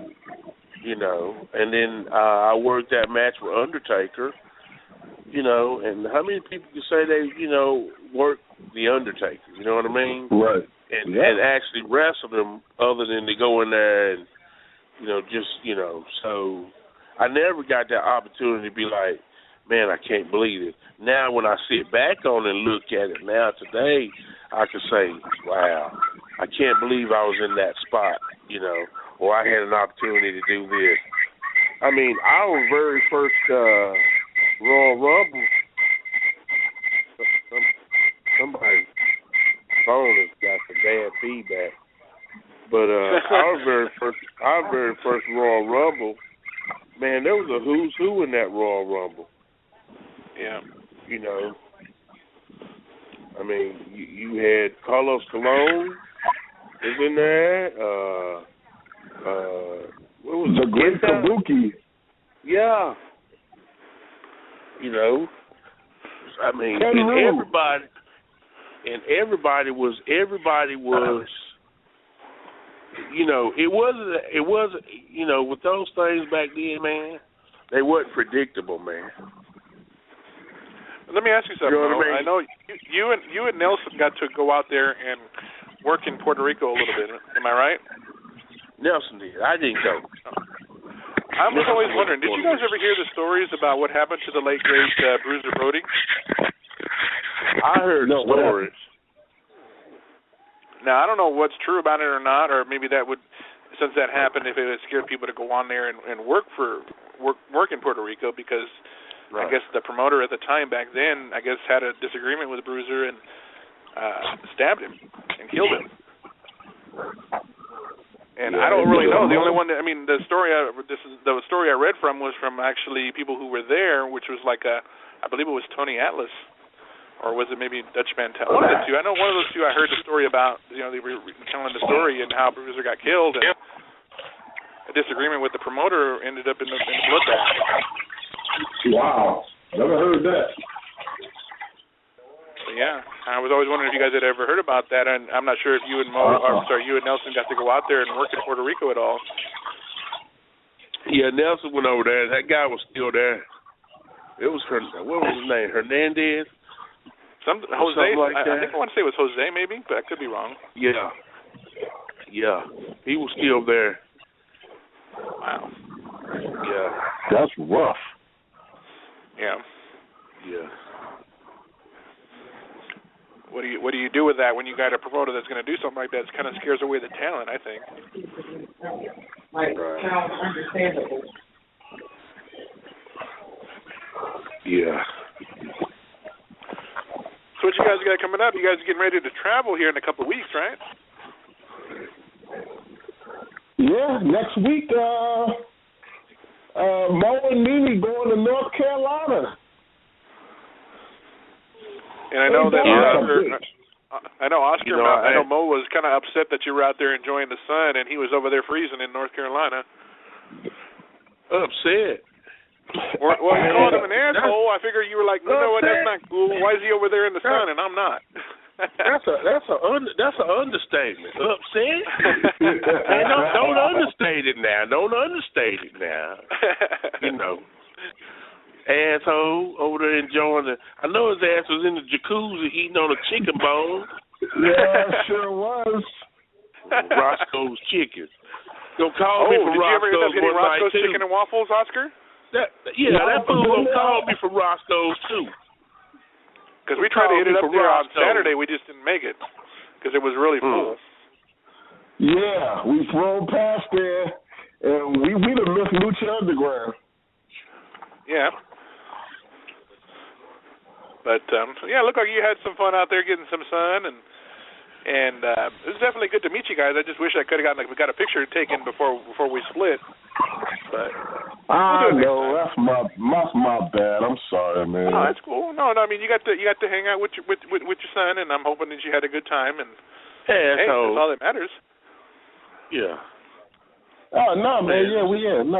Speaker 5: And then I worked that match with Undertaker. And how many people can say they, work the Undertaker? You know what I mean?
Speaker 3: Right.
Speaker 5: And actually wrestle them other than to go in there and, so I never got that opportunity to be like, man, I can't believe it. Now when I sit back on and look at it now today, I can say, wow, I can't believe I was in that spot, or I had an opportunity to do this. I mean, our very first Royal Rumble, somebody's phone has got some bad feedback, but our very first Royal Rumble, man, there was a who's who in that Royal Rumble.
Speaker 2: Yeah.
Speaker 5: I mean, you had Carlos Colon was in there. What was
Speaker 3: the Great Kabuki?
Speaker 5: Yeah. I mean, and everybody was. It wasn't. With those things back then, man, they wasn't predictable, man.
Speaker 2: Let me ask you something. I know you and Nelson got to go out there and work in Puerto Rico a little bit. Am I right?
Speaker 5: Nelson did. I didn't go.
Speaker 2: I was always wondering, did you guys ever hear the stories about what happened to the late great Bruiser Brody?
Speaker 5: I heard stories.
Speaker 2: Now I don't know what's true about it or not, or maybe that would, since that happened, if it would scare people to go on there and work in Puerto Rico because. Right. I guess the promoter at the time back then, had a disagreement with Bruiser and stabbed him and killed him. And I don't really know. The only one the story I read from was from actually people who were there, which was like I believe it was Tony Atlas, or was it maybe Dutch Mantel? One of the two. I know one of those two. I heard the story about. They were telling the story and how Bruiser got killed, and a disagreement with the promoter ended up in the bloodbath.
Speaker 3: Wow, never heard that.
Speaker 2: Yeah, I was always wondering if you guys had ever heard about that, and I'm not sure if you and you and Nelson got to go out there and work in Puerto Rico at all.
Speaker 5: Yeah, Nelson went over there. That guy was still there. It was what was his name? Hernandez.
Speaker 2: Jose.
Speaker 5: Like that.
Speaker 2: I think I want to say it was Jose, maybe, but I could be wrong.
Speaker 5: Yeah. He was still there.
Speaker 2: Wow.
Speaker 5: Yeah.
Speaker 3: That's rough.
Speaker 2: Yeah.
Speaker 5: Yeah.
Speaker 2: What do you do with that when you got a promoter that's going to do something like that? It kind of scares away the talent, I think.
Speaker 4: Like, sounds understandable.
Speaker 5: Yeah.
Speaker 2: So what you guys got coming up? You guys are getting ready to travel here in a couple of weeks, right?
Speaker 3: Yeah, next week, Mo and Mimi going to North Carolina.
Speaker 2: And I know that Oscar. I know Mo was kind of upset that you were out there enjoying the sun, and he was over there freezing in North Carolina.
Speaker 5: Upset.
Speaker 2: Well, you called him an asshole. I figured you were like, no, that's not cool. Why is he over there in the sun and I'm not?
Speaker 5: That's an understatement. Upset? Man, don't understate it now. Don't understate it now. Asshole over there enjoying the. I know his ass was in the jacuzzi eating on a chicken bone.
Speaker 3: Yeah, sure was.
Speaker 5: Roscoe's Chicken. Gonna call me for
Speaker 2: did
Speaker 5: Roscoe's
Speaker 2: you ever end up getting Roscoe's
Speaker 5: too.
Speaker 2: Chicken and Waffles, Oscar?
Speaker 5: That fool gonna call me for Roscoe's too.
Speaker 2: Because we tried to hit it up there on Saturday, we just didn't make it because it was really full.
Speaker 3: Yeah, we drove past there, and we'd have missed Lucha Underground.
Speaker 2: Yeah. But, it looked like you had some fun out there getting some sun, and it was definitely good to meet you guys. I just wish I could have got a picture taken before we split. But
Speaker 3: I know that's my bad. I'm sorry, man.
Speaker 2: No, that's cool. No, I mean you got to hang out with your son, and I'm hoping that you had a good time. And hey, that's all that matters.
Speaker 5: Yeah.
Speaker 3: Oh no, man. Yeah,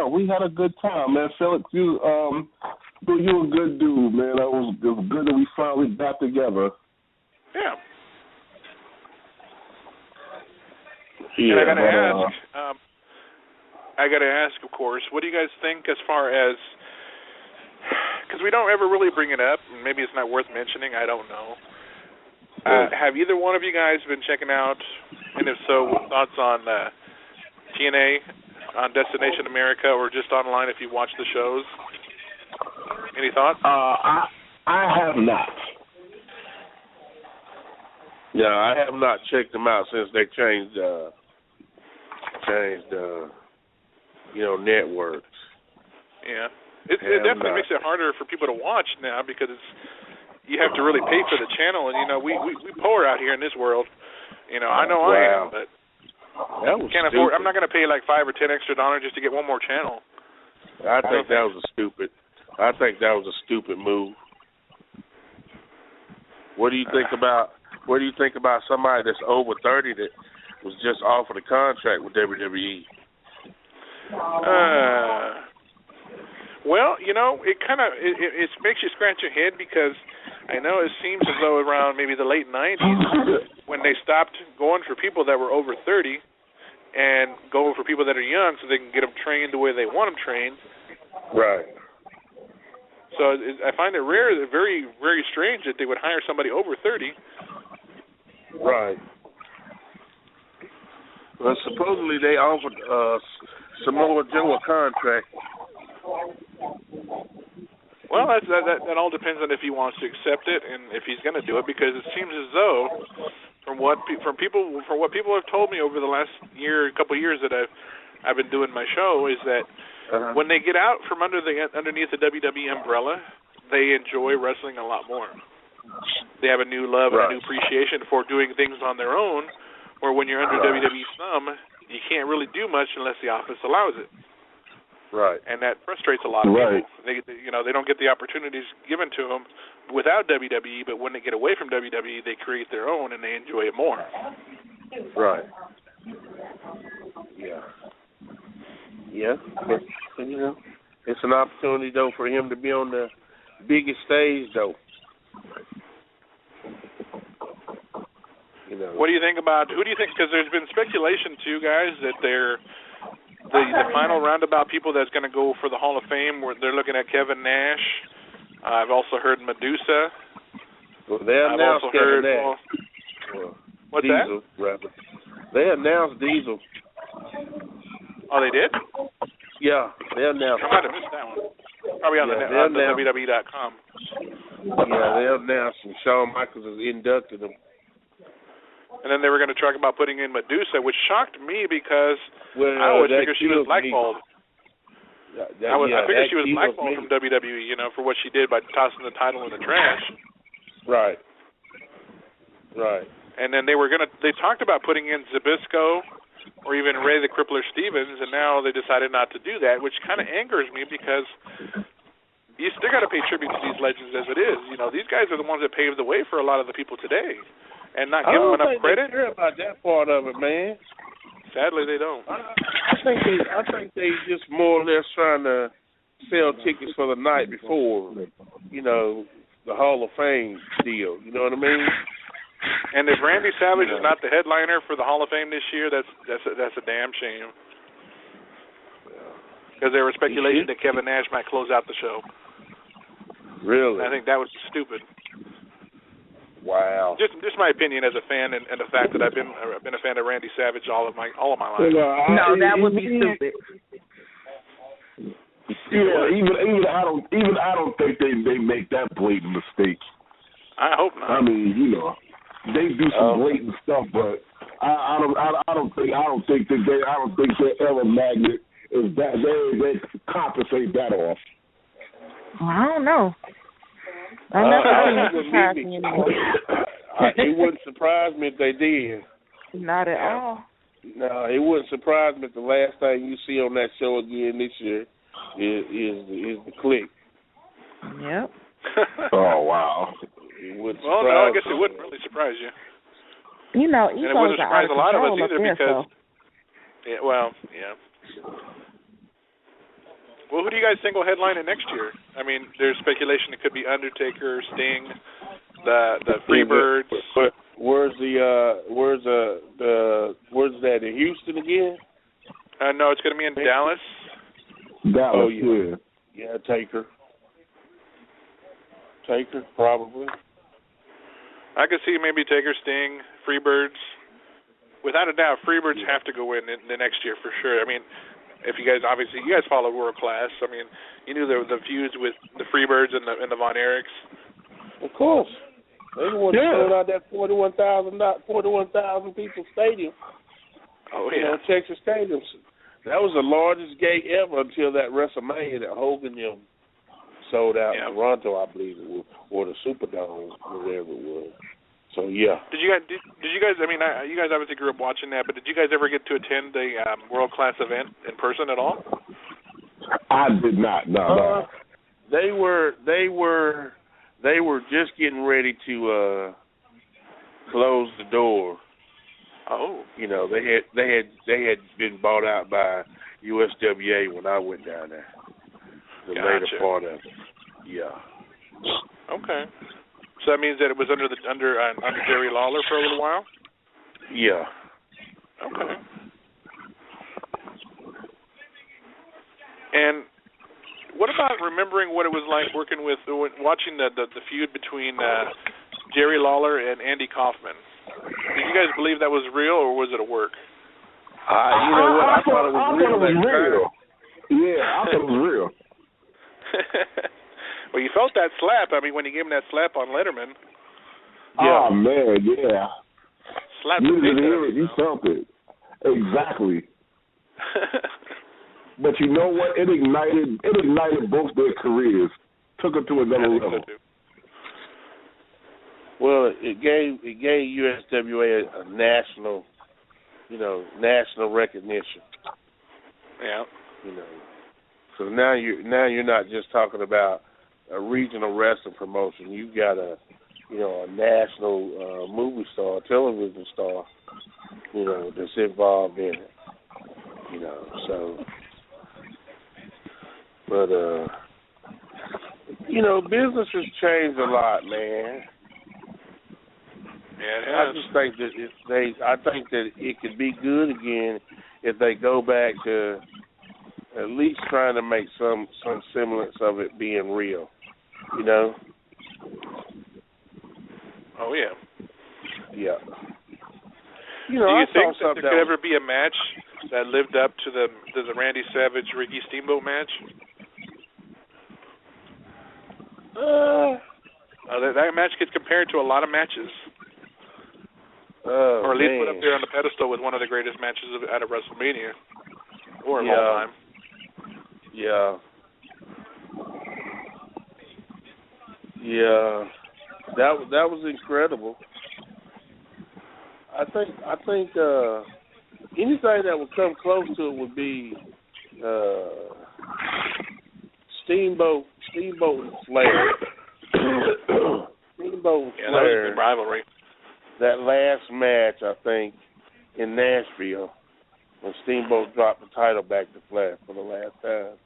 Speaker 3: we had a good time, man. Felix, you a good dude, man. It was good that we finally got together.
Speaker 2: Yeah.
Speaker 3: Yeah,
Speaker 2: and I gotta ask, of course, what do you guys think as far as, because we don't ever really bring it up, and maybe it's not worth mentioning, I don't know. Have either one of you guys been checking out, and if so, thoughts on TNA, on Destination America, or just online if you watch the shows? Any thoughts?
Speaker 3: I have not.
Speaker 5: Yeah, I have not checked them out since they changed networks.
Speaker 2: Yeah, it definitely makes it harder for people to watch now because you have to really pay for the channel, and we poor out here in this world. I know I am, but can't afford. I'm not going to pay like $5 or $10 extra just to get one more channel.
Speaker 5: I think that was a stupid move. What do you think about? What do you think about somebody that's over 30 that was just offered a contract with WWE?
Speaker 2: Well, it kind of it makes you scratch your head because I know it seems as though around maybe the late 90s when they stopped going for people that were over 30 and going for people that are young so they can get them trained the way they want them trained.
Speaker 5: Right.
Speaker 2: So I find it very, very strange that they would hire somebody over 30.
Speaker 5: Right. Well, supposedly they offered Samoa Joe a contract.
Speaker 2: Well, that all depends on if he wants to accept it and if he's going to do it, because it seems as though, from what people have told me over the last couple of years that I've been doing my show, is that when they get out from underneath the WWE umbrella, they enjoy wrestling a lot more. They have a new love and a new appreciation for doing things on their own, where when you're under WWE's thumb, you can't really do much unless the office allows it.
Speaker 5: Right.
Speaker 2: And that frustrates a lot of people. They don't get the opportunities given to them without WWE, but when they get away from WWE, they create their own and they enjoy it more.
Speaker 5: Right. Yeah. Yeah. But, it's an opportunity, though, for him to be on the biggest stage, though.
Speaker 2: What do you think about, who do you think, because there's been speculation, too, guys, that they're the final roundabout people that's going to go for the Hall of Fame, where they're looking at Kevin Nash. I've also heard Medusa.
Speaker 5: Well, they announced Kevin Nash.
Speaker 2: What's
Speaker 5: Diesel,
Speaker 2: that?
Speaker 5: Rather. They announced Diesel.
Speaker 2: Oh, they did?
Speaker 5: Yeah, they announced.
Speaker 2: I might have missed that one. Probably on the WWE.com.
Speaker 5: Yeah, they announced him. Shawn Michaels has inducted him.
Speaker 2: And then they were going to talk about putting in Medusa, which shocked me because I always figured she was blackballed. I figured she was blackballed from WWE, for what she did by tossing the title in the trash.
Speaker 5: Right. Right.
Speaker 2: And then they talked about putting in Zbyszko or even Ray the Crippler Stevens, and now they decided not to do that, which kind of angers me because you still got to pay tribute to these legends as it is. These guys are the ones that paved the way for a lot of the people today. And not give them enough credit.
Speaker 5: I don't think they care about that part of it, man.
Speaker 2: Sadly, they don't.
Speaker 5: I think they just more or less trying to sell tickets for the night before, the Hall of Fame deal. You know what I mean?
Speaker 2: And if Randy Savage is not the headliner for the Hall of Fame this year, that's a damn shame. Because there was speculation that Kevin Nash might close out the show.
Speaker 5: Really?
Speaker 2: And I think that was stupid.
Speaker 5: Wow.
Speaker 2: Just my opinion as a fan, and the fact that I've been a fan of Randy Savage all of my life.
Speaker 4: No, that would be stupid.
Speaker 3: Yeah, even I don't think they make that blatant mistake.
Speaker 2: I hope not.
Speaker 3: I mean, they do some blatant stuff, but I don't think their error magnet is that they compensate that off.
Speaker 4: Well, I don't know.
Speaker 5: It wouldn't surprise me if they did.
Speaker 4: Not at all.
Speaker 5: No, it wouldn't surprise me if the last thing you see on that show again this year is the Click.
Speaker 4: Yep.
Speaker 3: Oh wow.
Speaker 2: Well, no, I guess it wouldn't really surprise you.
Speaker 4: And
Speaker 2: it wouldn't surprise a lot of us either because.
Speaker 4: Yeah,
Speaker 2: well, yeah. Well, who do you guys think will headline it next year? I mean, there's speculation it could be Undertaker, Sting, the Freebirds.
Speaker 5: Where's that in Houston again?
Speaker 2: No, it's going to be in Dallas.
Speaker 3: Dallas,
Speaker 5: oh, yeah. Yeah, Taker, probably.
Speaker 2: I could see maybe Taker, Sting, Freebirds. Without a doubt, Freebirds have to go in the next year for sure. I mean, if you guys follow World Class. I mean, you knew the feuds with the Freebirds and the Von Erichs.
Speaker 5: Of course, they the ones that sold out that 41,000 people stadium.
Speaker 2: Oh yeah,
Speaker 5: Texas Stadium. That was the largest gate ever until that WrestleMania that Hogan sold out in Toronto, I believe it was, or the Superdome, whatever it was. So yeah.
Speaker 2: Did you guys? I mean, you guys obviously grew up watching that, but did you guys ever get to attend the World Class event in person at all?
Speaker 3: I did not. No.
Speaker 5: They were just getting ready to close the door.
Speaker 2: Oh.
Speaker 5: They had been bought out by USWA when I went down there. The later part of it. Yeah.
Speaker 2: Okay. So that means that it was under Jerry Lawler for a little while?
Speaker 5: Yeah.
Speaker 2: Okay. And what about remembering what it was like watching the feud between Jerry Lawler and Andy Kaufman? Did you guys believe that was real, or was it a work?
Speaker 5: You know what? I thought it was real.
Speaker 3: Yeah, I thought it was real.
Speaker 2: Well, you felt that slap. I mean, when you gave him that slap on Letterman.
Speaker 3: Yeah. Oh man, yeah.
Speaker 2: Slap.
Speaker 3: You felt it. Exactly. But you know what? It ignited both their careers. Took it to another level.
Speaker 5: Well, it gave USWA a national national recognition.
Speaker 2: Yeah.
Speaker 5: So now you're not just talking about a regional wrestling promotion. You've got a national movie star, television star, that's involved in it. So, but business has changed a lot, man.
Speaker 2: Yeah,
Speaker 5: I just think that it could be good again if they go back to at least trying to make some semblance of it being real.
Speaker 2: Oh yeah.
Speaker 5: Yeah.
Speaker 2: Do you think that there could ever be a match that lived up to the Randy Savage Ricky Steamboat match? That match gets compared to a lot of matches. Or at least put up there on the pedestal with one of the greatest matches out of WrestleMania. Or of all time.
Speaker 5: Yeah. Yeah. That was incredible. I think anything that would come close to it would be Steamboat and Flair. Steamboat and Flair.
Speaker 2: That was a good rivalry.
Speaker 5: That last match, I think, in Nashville, when Steamboat dropped the title back to Flair for the last time.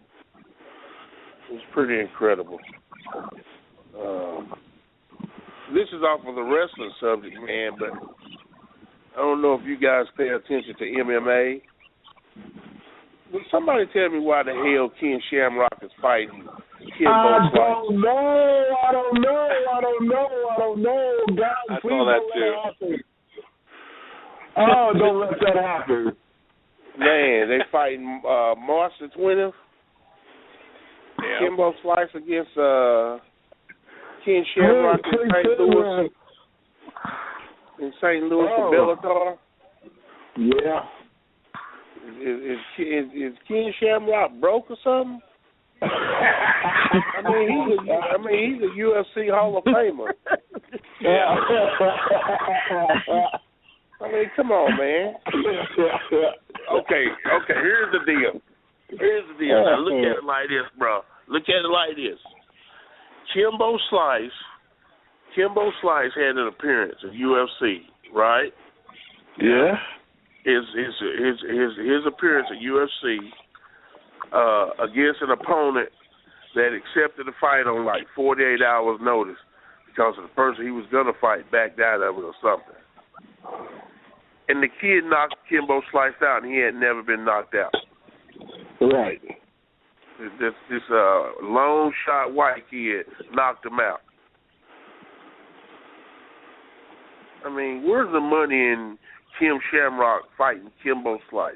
Speaker 5: It was pretty incredible. This is off of the wrestling subject, man, but I don't know if you guys pay attention to MMA. Will somebody tell me why the hell Ken Shamrock is fighting Kimbo Slice?
Speaker 3: I don't know. God,
Speaker 2: I
Speaker 3: please
Speaker 2: saw that
Speaker 3: don't
Speaker 2: too.
Speaker 3: let it happen. Oh, don't let that happen.
Speaker 5: Man, they fighting March the 20th.
Speaker 2: Yeah.
Speaker 5: Kimbo Slice against Ken Shamrock in St. Louis. In St. Louis for Bellator.
Speaker 3: Yeah.
Speaker 5: Is Ken Shamrock broke or something? I mean, he's a UFC Hall of Famer.
Speaker 2: Yeah.
Speaker 5: I mean, come on, man. Okay. Here's the deal. Now, look at it like this, bro. Look at it like this. Kimbo Slice had an appearance at UFC, right?
Speaker 3: Yeah.
Speaker 5: His appearance at UFC against an opponent that accepted the fight on like 48 hours notice because of the person he was gonna fight backed out of it or something. And the kid knocked Kimbo Slice out, and he had never been knocked out.
Speaker 3: Right.
Speaker 5: This long shot white kid knocked him out. I mean, where's the money in Kim Shamrock fighting Kimbo Slice?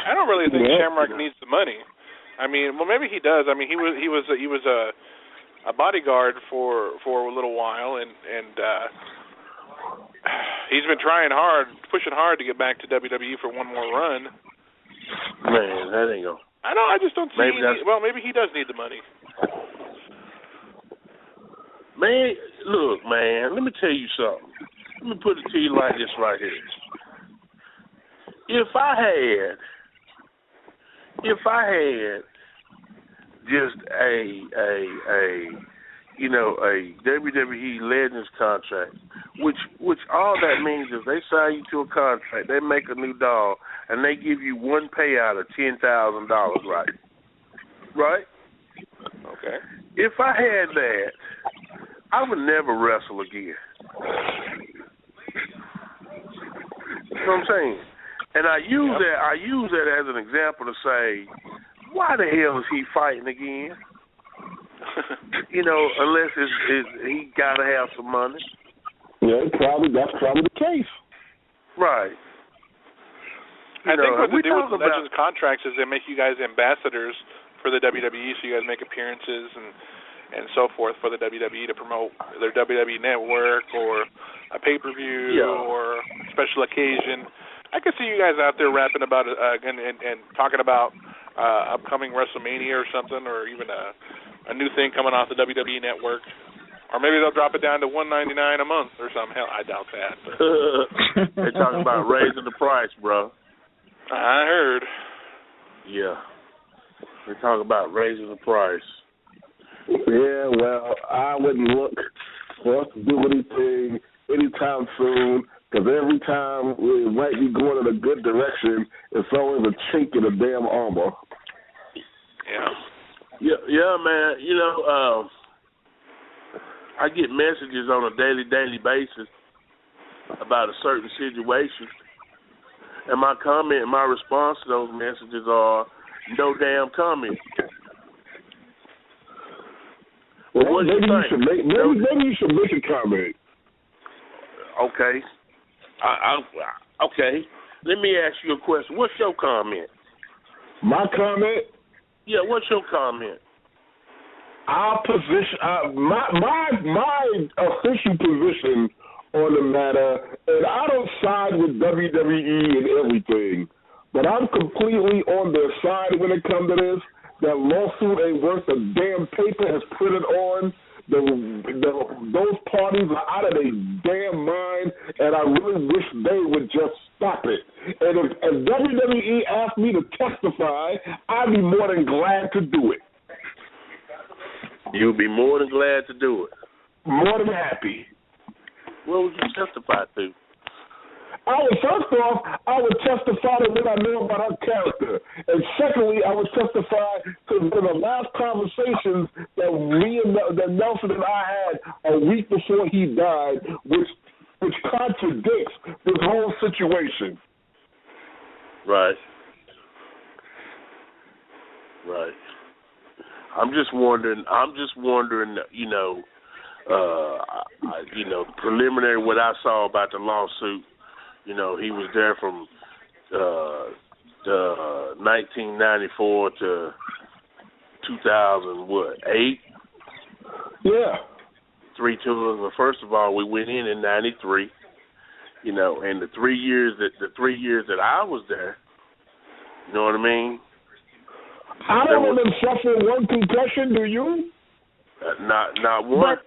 Speaker 2: I don't really think Shamrock needs the money. I mean, well, maybe he does. I mean, he was a bodyguard for a little while, and he's been pushing hard to get back to WWE for one more run.
Speaker 5: Man, that ain't go.
Speaker 2: I know. I just don't see. Maybe he does need the money.
Speaker 5: Man, look, man. Let me tell you something. Let me put it to you like this right here. If I had just a WWE Legends contract, which all that means is they sign you to a contract, they make a new dog, and they give you one payout of $10,000, right? Right?
Speaker 2: Okay.
Speaker 5: If I had that, I would never wrestle again. You know what I'm saying? And I use that as an example to say, why the hell is he fighting again? Unless he got to have some money.
Speaker 3: Yeah, that's probably the case.
Speaker 5: Right.
Speaker 2: I think what they do with the Legends contracts is they make you guys ambassadors for the WWE, so you guys make appearances and so forth for the WWE to promote their WWE network or a pay-per-view or special occasion. I could see you guys out there rapping about it and talking about upcoming WrestleMania or something, or even a new thing coming off the WWE network. Or maybe they'll drop it down to $199 a month or something. Hell, I doubt that.
Speaker 5: They're talking about raising the price, bro.
Speaker 2: I heard.
Speaker 5: Yeah. They're talking about raising the price.
Speaker 3: Yeah, well, I wouldn't look for us to do anything anytime soon, because every time we might be going in a good direction, it's always a chink in the damn armor.
Speaker 5: Yeah, man. You know, I get messages on a daily basis about a certain situation, and my comment and my response to those messages are no damn comment. Well, what do you think?
Speaker 3: Maybe you should make a comment.
Speaker 5: Okay. Okay. Let me ask you a question. What's your comment?
Speaker 3: My comment?
Speaker 5: Yeah, what's your comment?
Speaker 3: Our position, my official position on the matter, and I don't side with WWE and everything, but I'm completely on their side when it comes to this. That lawsuit ain't worth the damn paper it's printed on. Those parties are out of their damn mind, and I really wish they would just stop it. And if WWE asked me to testify, I'd be more than glad to do it.
Speaker 5: You'd be more than glad to do it.
Speaker 3: More than happy.
Speaker 5: What would you testify to?
Speaker 3: First off, I would testify to what I know about her character. And secondly, I would testify to one of the last conversations that Nelson and I had a week before he died, which contradicts this whole situation.
Speaker 5: Right. I'm just wondering, preliminary what I saw about the lawsuit. You know, he was there from 1994 to 2008?
Speaker 3: Yeah.
Speaker 5: 3 tours. Well, first of all, we went in 93. You know, and the 3 years that I was there, you know what I mean?
Speaker 3: I don't want them suffering one concussion, do you?
Speaker 5: Not one.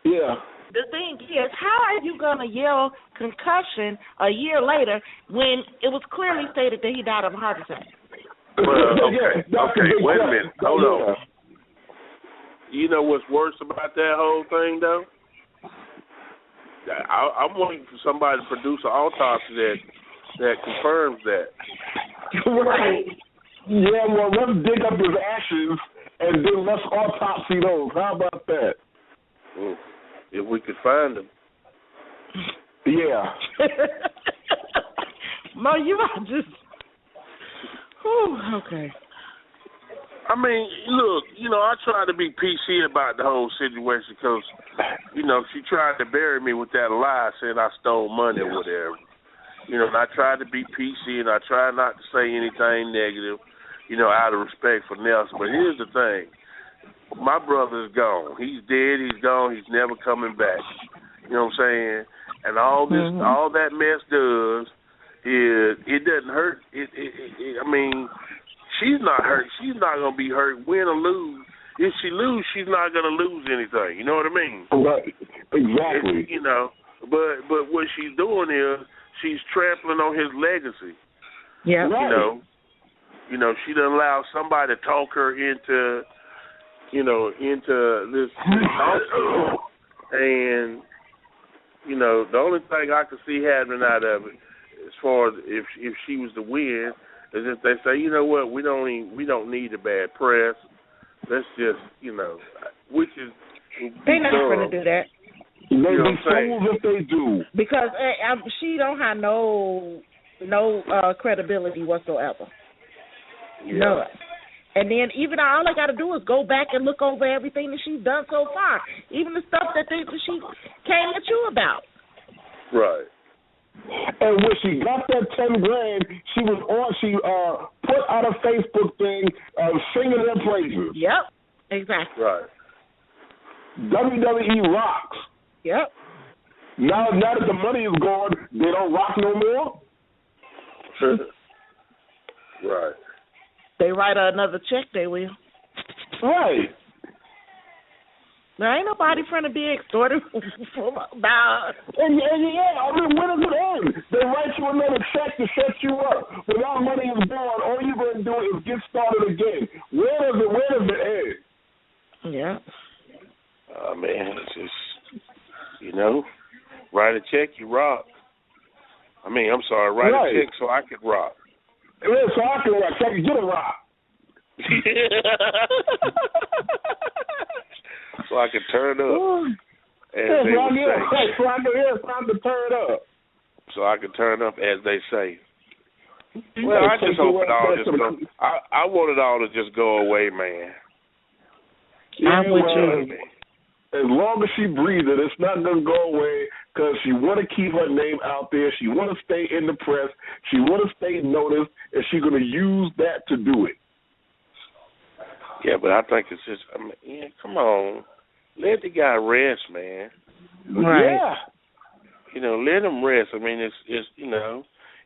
Speaker 3: Yeah.
Speaker 4: The thing is, how are you going to yell concussion a year later when it was clearly stated that he died of a heart attack?
Speaker 5: Well, okay, wait a minute. Hold on. You know what's worse about that whole thing, though? I'm waiting for somebody to produce an autopsy that confirms that.
Speaker 3: Right. Yeah, well, let's dig up his ashes and then let's autopsy those. How about that?
Speaker 5: If we could find them.
Speaker 3: Yeah.
Speaker 4: Mo, you are just... Whew, okay.
Speaker 5: I mean, look, I try to be PC about the whole situation because, she tried to bury me with that lie saying I stole money or whatever. And I tried to be PC and I tried not to say anything negative, out of respect for Nelson. But here's the thing. My brother is gone. He's dead. He's gone. He's never coming back. You know what I'm saying? And all this, all that mess does is it doesn't hurt. I mean, she's not hurt. She's not gonna be hurt, win or lose. If she lose, she's not gonna lose anything. You know what I mean?
Speaker 3: Right. Exactly.
Speaker 5: But what she's doing is she's trampling on his legacy.
Speaker 4: Yeah.
Speaker 3: Right.
Speaker 5: She doesn't allow somebody to talk her into this lawsuit. And, the only thing I could see happening out of it, as far as if she was to win, is if they say, you know what, we don't need the bad press. Let's just, which is...
Speaker 4: They're not going to do that.
Speaker 3: They be fools if they do.
Speaker 4: Because she don't have no credibility whatsoever.
Speaker 5: Yeah.
Speaker 4: None. And then even all I got to do is go back and look over everything that she's done so far, even the stuff that she came at you about.
Speaker 5: Right.
Speaker 3: And when she got that $10,000, she put out a Facebook thing singing their praises.
Speaker 4: Yep. Exactly.
Speaker 5: Right.
Speaker 3: WWE rocks.
Speaker 4: Yep.
Speaker 3: Now that the money is gone, they don't rock no more.
Speaker 5: Right.
Speaker 4: They write another check, they will.
Speaker 3: Right.
Speaker 4: There ain't nobody trying to be extorted from about.
Speaker 3: And yeah, I mean, when does it end? They write you another check to set you up. Without money is gone, all you're going to do is get started again. Where does it end?
Speaker 4: Yeah.
Speaker 5: Man, it's just, write a check, you rock. I mean, I'm sorry, write a check so I could rock.
Speaker 3: Yeah, so I can rock, so I can get a rock.
Speaker 5: So I can turn up. As they would say.
Speaker 3: So I can turn up.
Speaker 5: So I can turn up, as they say. Well, I just hope it all just go. I want it all to just go away, man.
Speaker 4: I'm with you.
Speaker 3: As long as she breathes, it's not going to go away because she want to keep her name out there. She want to stay in the press. She want to stay noticed, and she's going to use that to do it.
Speaker 5: Yeah, but I think it's just, come on. Let the guy rest, man.
Speaker 4: Right.
Speaker 3: Yeah.
Speaker 5: Let him rest. I mean, it's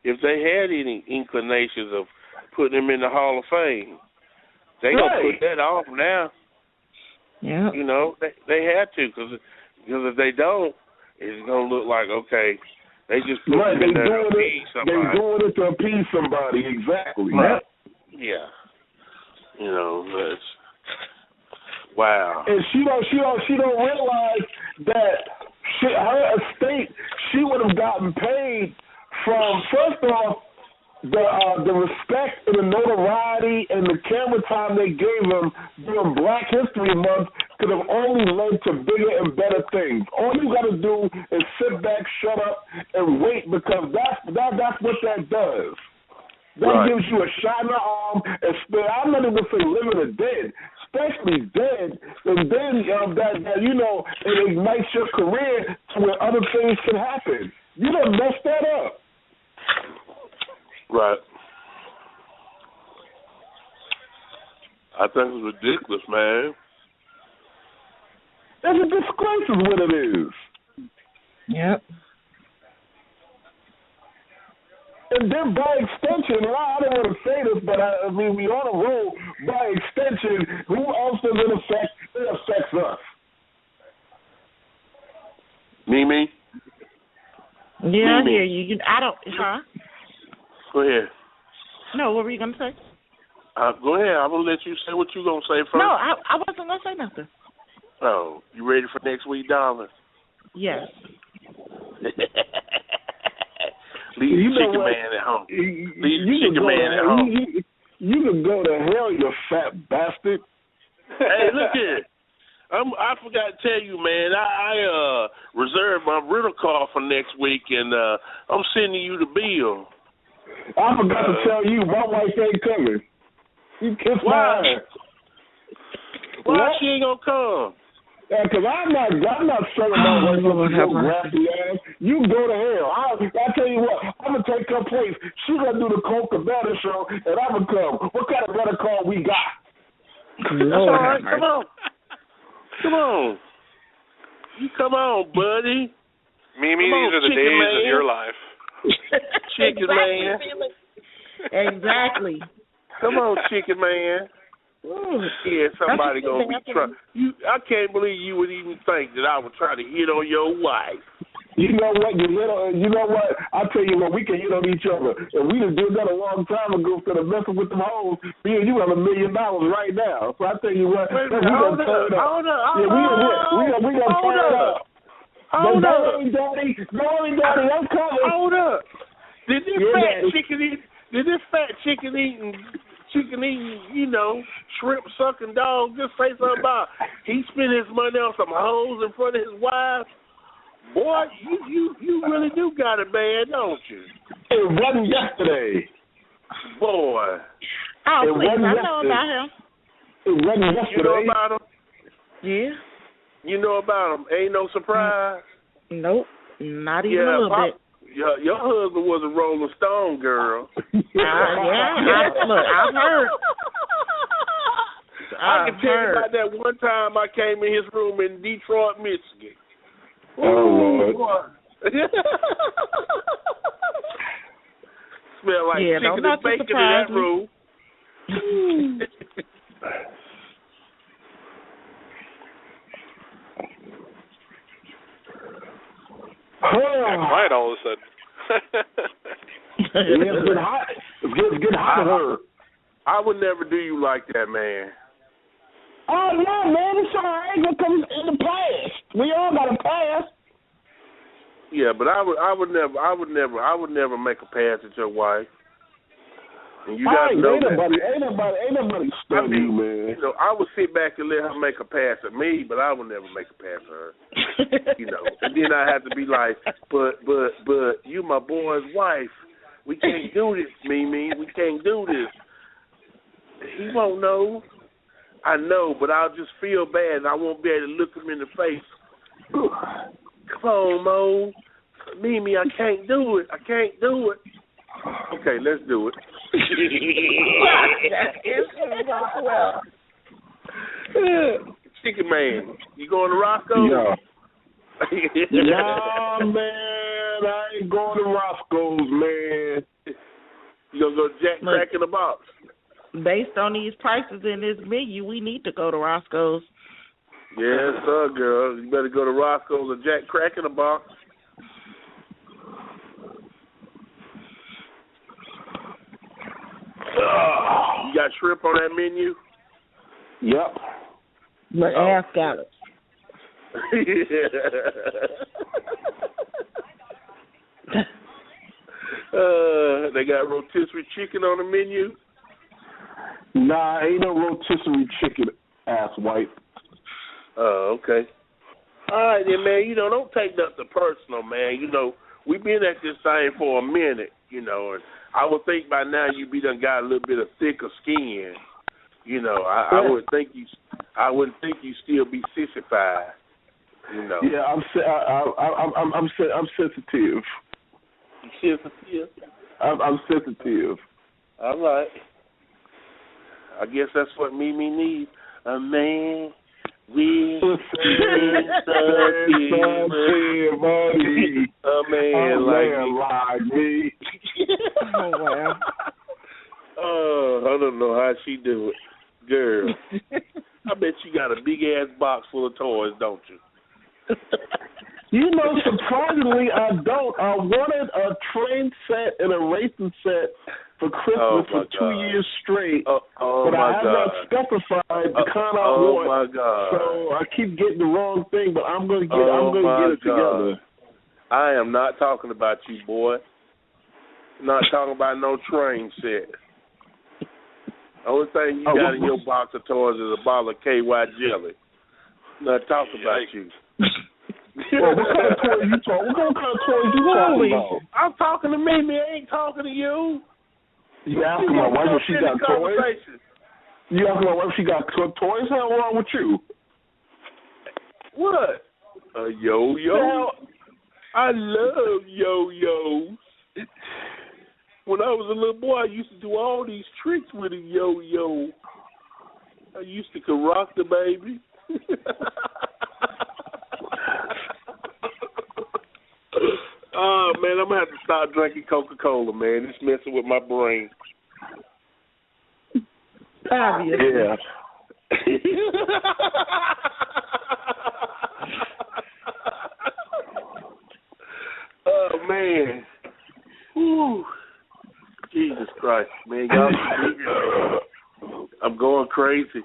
Speaker 5: if they had any inclinations of putting him in the Hall of Fame, they going to put that off now.
Speaker 4: Yeah.
Speaker 5: They had to because if they don't, it's going to look like, okay, they just put him in there to appease somebody.
Speaker 3: They're doing it to appease somebody, exactly.
Speaker 5: Right. Yeah. That's wow.
Speaker 3: And she don't realize that her estate, she would have gotten paid from, first off, the respect and the notoriety and the camera time they gave him during Black History Month could have only led to bigger and better things. All you got to do is sit back, shut up, and wait, because that's what that does. That gives you a shot in the arm, and I'm not even saying living or dead, especially dead, and then that it ignites your career to where other things can happen. You done messed that up.
Speaker 5: Right. I think it's ridiculous, man.
Speaker 3: That's a disgrace is what it is.
Speaker 4: Yep.
Speaker 3: And then by extension, I don't want to say this, but I mean, we on a roll. By extension, who else does it affect? It affects us.
Speaker 5: Me?
Speaker 4: Yeah, I hear you. I don't, huh?
Speaker 5: Go ahead.
Speaker 4: No, what were you going to say?
Speaker 5: Go ahead. I'm going to let you say what you're going to say first.
Speaker 4: No, I wasn't going to say nothing.
Speaker 5: Oh, you ready for next week, darling?
Speaker 4: Yes.
Speaker 5: Leave the chicken man at home. Leave the chicken man at home.
Speaker 3: You can go to hell, you fat bastard.
Speaker 5: Hey, look here. I forgot to tell you, man, I reserved my rental car for next week, and I'm sending you the bill.
Speaker 3: I forgot to tell you, my wife ain't coming. You kiss my ass.
Speaker 5: Why she ain't gonna come?
Speaker 3: Because I'm not selling my wife up to your grassy ass. You go to hell. I tell you what, I'm gonna take her place. She's gonna do the Coke Cabana show, and I'm gonna come. What kind of better call we got?
Speaker 5: That's all right. Come on. You come on, buddy.
Speaker 2: Mimi, these are the days of your life.
Speaker 5: Chicken man.
Speaker 4: Exactly.
Speaker 5: Come on, chicken man. Yeah, somebody gonna be trying. I can't believe you would even think that I would try to hit on your wife.
Speaker 3: You know what? You know what? I tell you what, we can hit on each other, and we done did that a long time ago. Instead of messing with them hoes, me and you have $1 million right now. So I tell you what, we gonna turn it up. Yeah, we gonna turn it up.
Speaker 5: Hold up,
Speaker 3: Daddy, I'm coming.
Speaker 5: Hold up. Did this fat chicken eating, shrimp sucking dog just say something about he spent his money on some hoes in front of his wife? Boy, you really do got it bad, don't you?
Speaker 3: It wasn't yesterday.
Speaker 5: Boy.
Speaker 4: Oh, please, I know about him.
Speaker 3: It wasn't yesterday.
Speaker 5: You know about him?
Speaker 4: Yeah.
Speaker 5: You know about him? Ain't no surprise?
Speaker 4: Nope, not even a little bit.
Speaker 5: Your husband was a Rolling Stone girl.
Speaker 4: Look, I've heard.
Speaker 5: I can tell you about that one time I came in his room in Detroit, Michigan.
Speaker 3: Oh, Lord.
Speaker 5: Smell like chicken and bacon in that room.
Speaker 2: got quiet all of a sudden.
Speaker 3: Yeah, it's getting hot. It's getting hot in her.
Speaker 5: I would never do you like that, man.
Speaker 3: Oh no, man, it's all right. It comes in the past. We all got a past.
Speaker 5: Yeah, but I would never make a pass at your wife. And you got to know
Speaker 3: ain't nobody studying you, man.
Speaker 5: You know, I would sit back and let her make a pass at me, but I would never make a pass at her. You know, and then I have to be like, but you my boy's wife. We can't do this, Mimi. We can't do this. He won't know. I know, but I'll just feel bad, and I won't be able to look him in the face. Come on, Mo. Mimi, I can't do it. I can't do it. Okay, let's do it. Chicken Man, you going to Roscoe's?
Speaker 3: Yeah. Nah, man, I ain't going to Roscoe's, man.
Speaker 5: You gonna go Jack Crack in the Box?
Speaker 4: Based on these prices in this menu, we need to go to Roscoe's.
Speaker 5: Yes, sir, girl. You better go to Roscoe's or Jack Crack in the Box. You got shrimp on that menu?
Speaker 3: Yep.
Speaker 4: But ass scallops.
Speaker 5: They got rotisserie chicken on the menu?
Speaker 3: Nah, ain't no rotisserie chicken, ass white.
Speaker 5: Oh, okay. All right, then, man. You know, don't take nothing personal, man. You know, we've been at this thing for a minute, you know, and I would think by now you be done got a little bit of thicker skin. You know, I wouldn't think you still be sissified. You know.
Speaker 3: Yeah, I'm sensitive.
Speaker 5: You sensitive?
Speaker 3: I'm sensitive.
Speaker 5: All right. I guess that's what Mimi needs. A man with sensitivity. A man like me.
Speaker 4: Oh, wow.
Speaker 5: Oh, I don't know how she do it. Girl, I bet you got a big-ass box full of toys, don't you?
Speaker 3: You know, surprisingly, I don't. I wanted a train set and a racing set for Christmas for 2 years straight, but I have not specified the kind I want.
Speaker 5: My God.
Speaker 3: So I keep getting the wrong thing, but I'm going to get it together.
Speaker 5: I am not talking about you, boy. Not talking about no train set. The only thing you got in your box of toys is a bottle of KY jelly. Not talking about you.
Speaker 3: Well, what kind of toys you talking? What kind of toys you talking about?
Speaker 5: I'm talking to Mimi. I ain't talking to you.
Speaker 3: You asking my wife if she got toys? You asking my wife if she got toys? Hell wrong with you?
Speaker 5: What? A yo-yo? I love yo-yos. When I was a little boy, I used to do all these tricks with a yo-yo. I used to rock the baby. Oh, man, I'm going to have to stop drinking Coca-Cola, man. It's messing with my brain.
Speaker 4: Obviously.
Speaker 3: Yeah.
Speaker 5: Oh, man. Whew. Jesus Christ, man. Y'all I'm going crazy.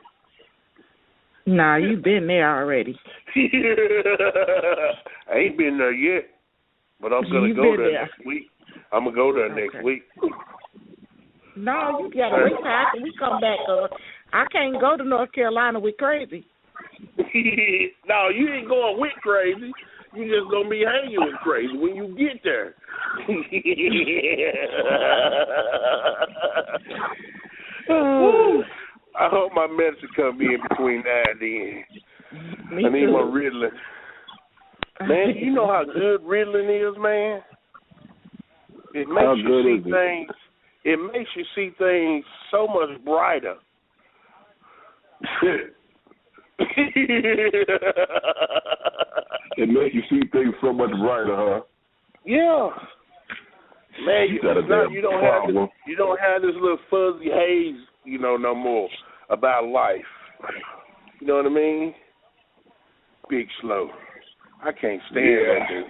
Speaker 4: Nah, you've been there already.
Speaker 5: I ain't been there yet, but I'm going to go there next week. I'm going to go there next week.
Speaker 4: No, you got to wait till after we come back. I can't go to North Carolina with Crazy.
Speaker 5: No, you ain't going with Crazy. You just going to be hanging with Crazy when you get there. I hope my medicine come in between now and then. I need my Ritalin. Man, you know how good Ritalin is, man? It makes you see things. It makes you see things so much brighter.
Speaker 3: It makes you see things so much brighter, huh?
Speaker 5: Yeah. Man, you don't have this little fuzzy haze, no more about life. You know what I mean? Big Slow. I can't stand that dude.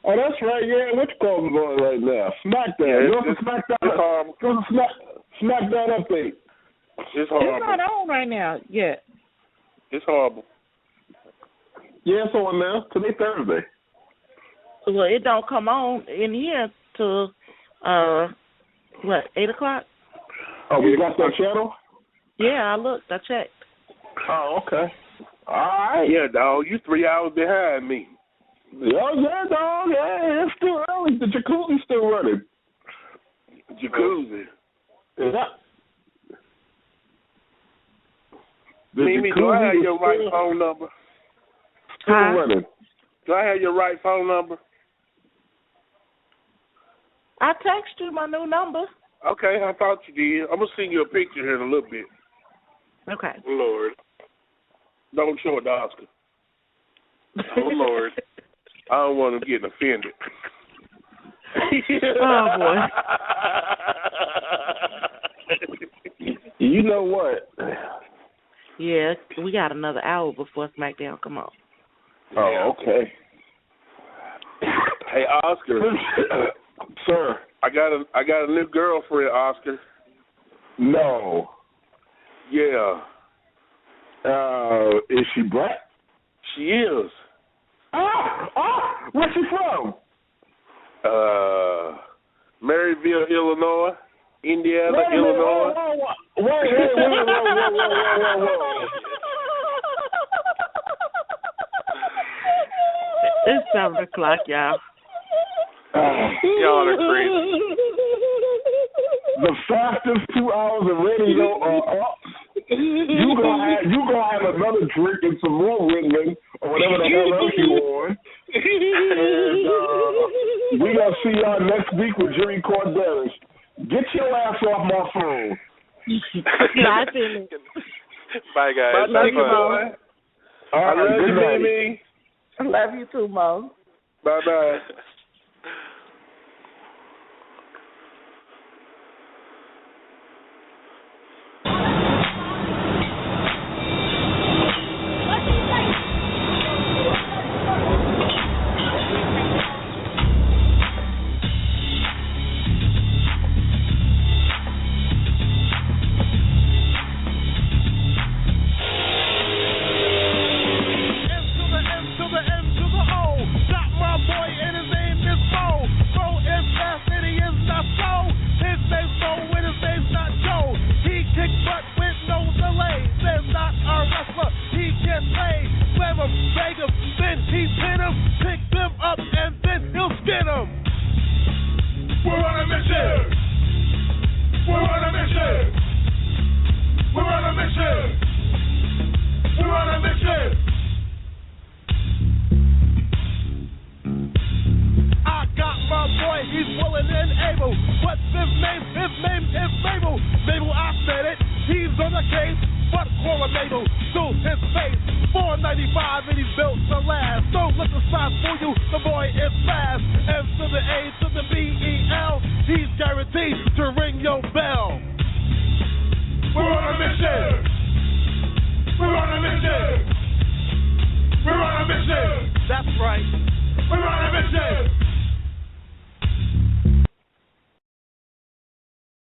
Speaker 3: Oh, that's right. Yeah, which call's on right now? SmackDown.
Speaker 5: Yeah,
Speaker 3: SmackDown update.
Speaker 5: It's horrible.
Speaker 4: It's not on right now yet.
Speaker 5: It's horrible.
Speaker 3: Yeah, it's on now. Today Thursday.
Speaker 4: Well, it don't come on in here till 8:00?
Speaker 3: Oh, we got that channel?
Speaker 4: Yeah, I looked. I checked.
Speaker 3: Oh, okay. All right.
Speaker 5: Yeah, dog, you 3 hours behind me.
Speaker 3: Yeah, dog. Yeah, it's still early. The jacuzzi's still running.
Speaker 5: Jacuzzi.
Speaker 3: Yeah.
Speaker 5: Mimi, do I have your right phone number?
Speaker 3: Still running.
Speaker 5: Do I have your right phone number?
Speaker 4: I text you my new number.
Speaker 5: Okay, I thought you did. I'm going to send you a picture here in a little bit.
Speaker 4: Okay.
Speaker 5: Lord. Don't show it to Oscar. Oh, Lord. I don't want him getting offended.
Speaker 4: Oh, boy.
Speaker 3: You know what?
Speaker 4: Yeah, we got another hour before SmackDown come on.
Speaker 3: Oh, okay.
Speaker 5: Hey, Oscar.
Speaker 3: Sir.
Speaker 5: I got a new girlfriend, Oscar.
Speaker 3: No.
Speaker 5: Yeah.
Speaker 3: Is she black?
Speaker 5: She is.
Speaker 3: Where's she from?
Speaker 5: Maryville, Illinois. Indiana, Illinois.
Speaker 3: Whoa.
Speaker 4: It's 7:00, y'all.
Speaker 5: Y'all are crazy.
Speaker 3: The fastest 2 hours of radio are up. You gonna have another drink and some more Ritalin or whatever the hell else you on. And we gonna see y'all next week with Jimmy Cordelis. Get your ass off my phone.
Speaker 4: Bye, Philly.
Speaker 2: Bye, guys.
Speaker 5: Bye, thank you, boy.
Speaker 3: All right,
Speaker 5: I love
Speaker 3: good
Speaker 5: you,
Speaker 3: night.
Speaker 5: Mimi.
Speaker 4: I love you too, Mo.
Speaker 5: Bye-bye.
Speaker 1: We're on a mission.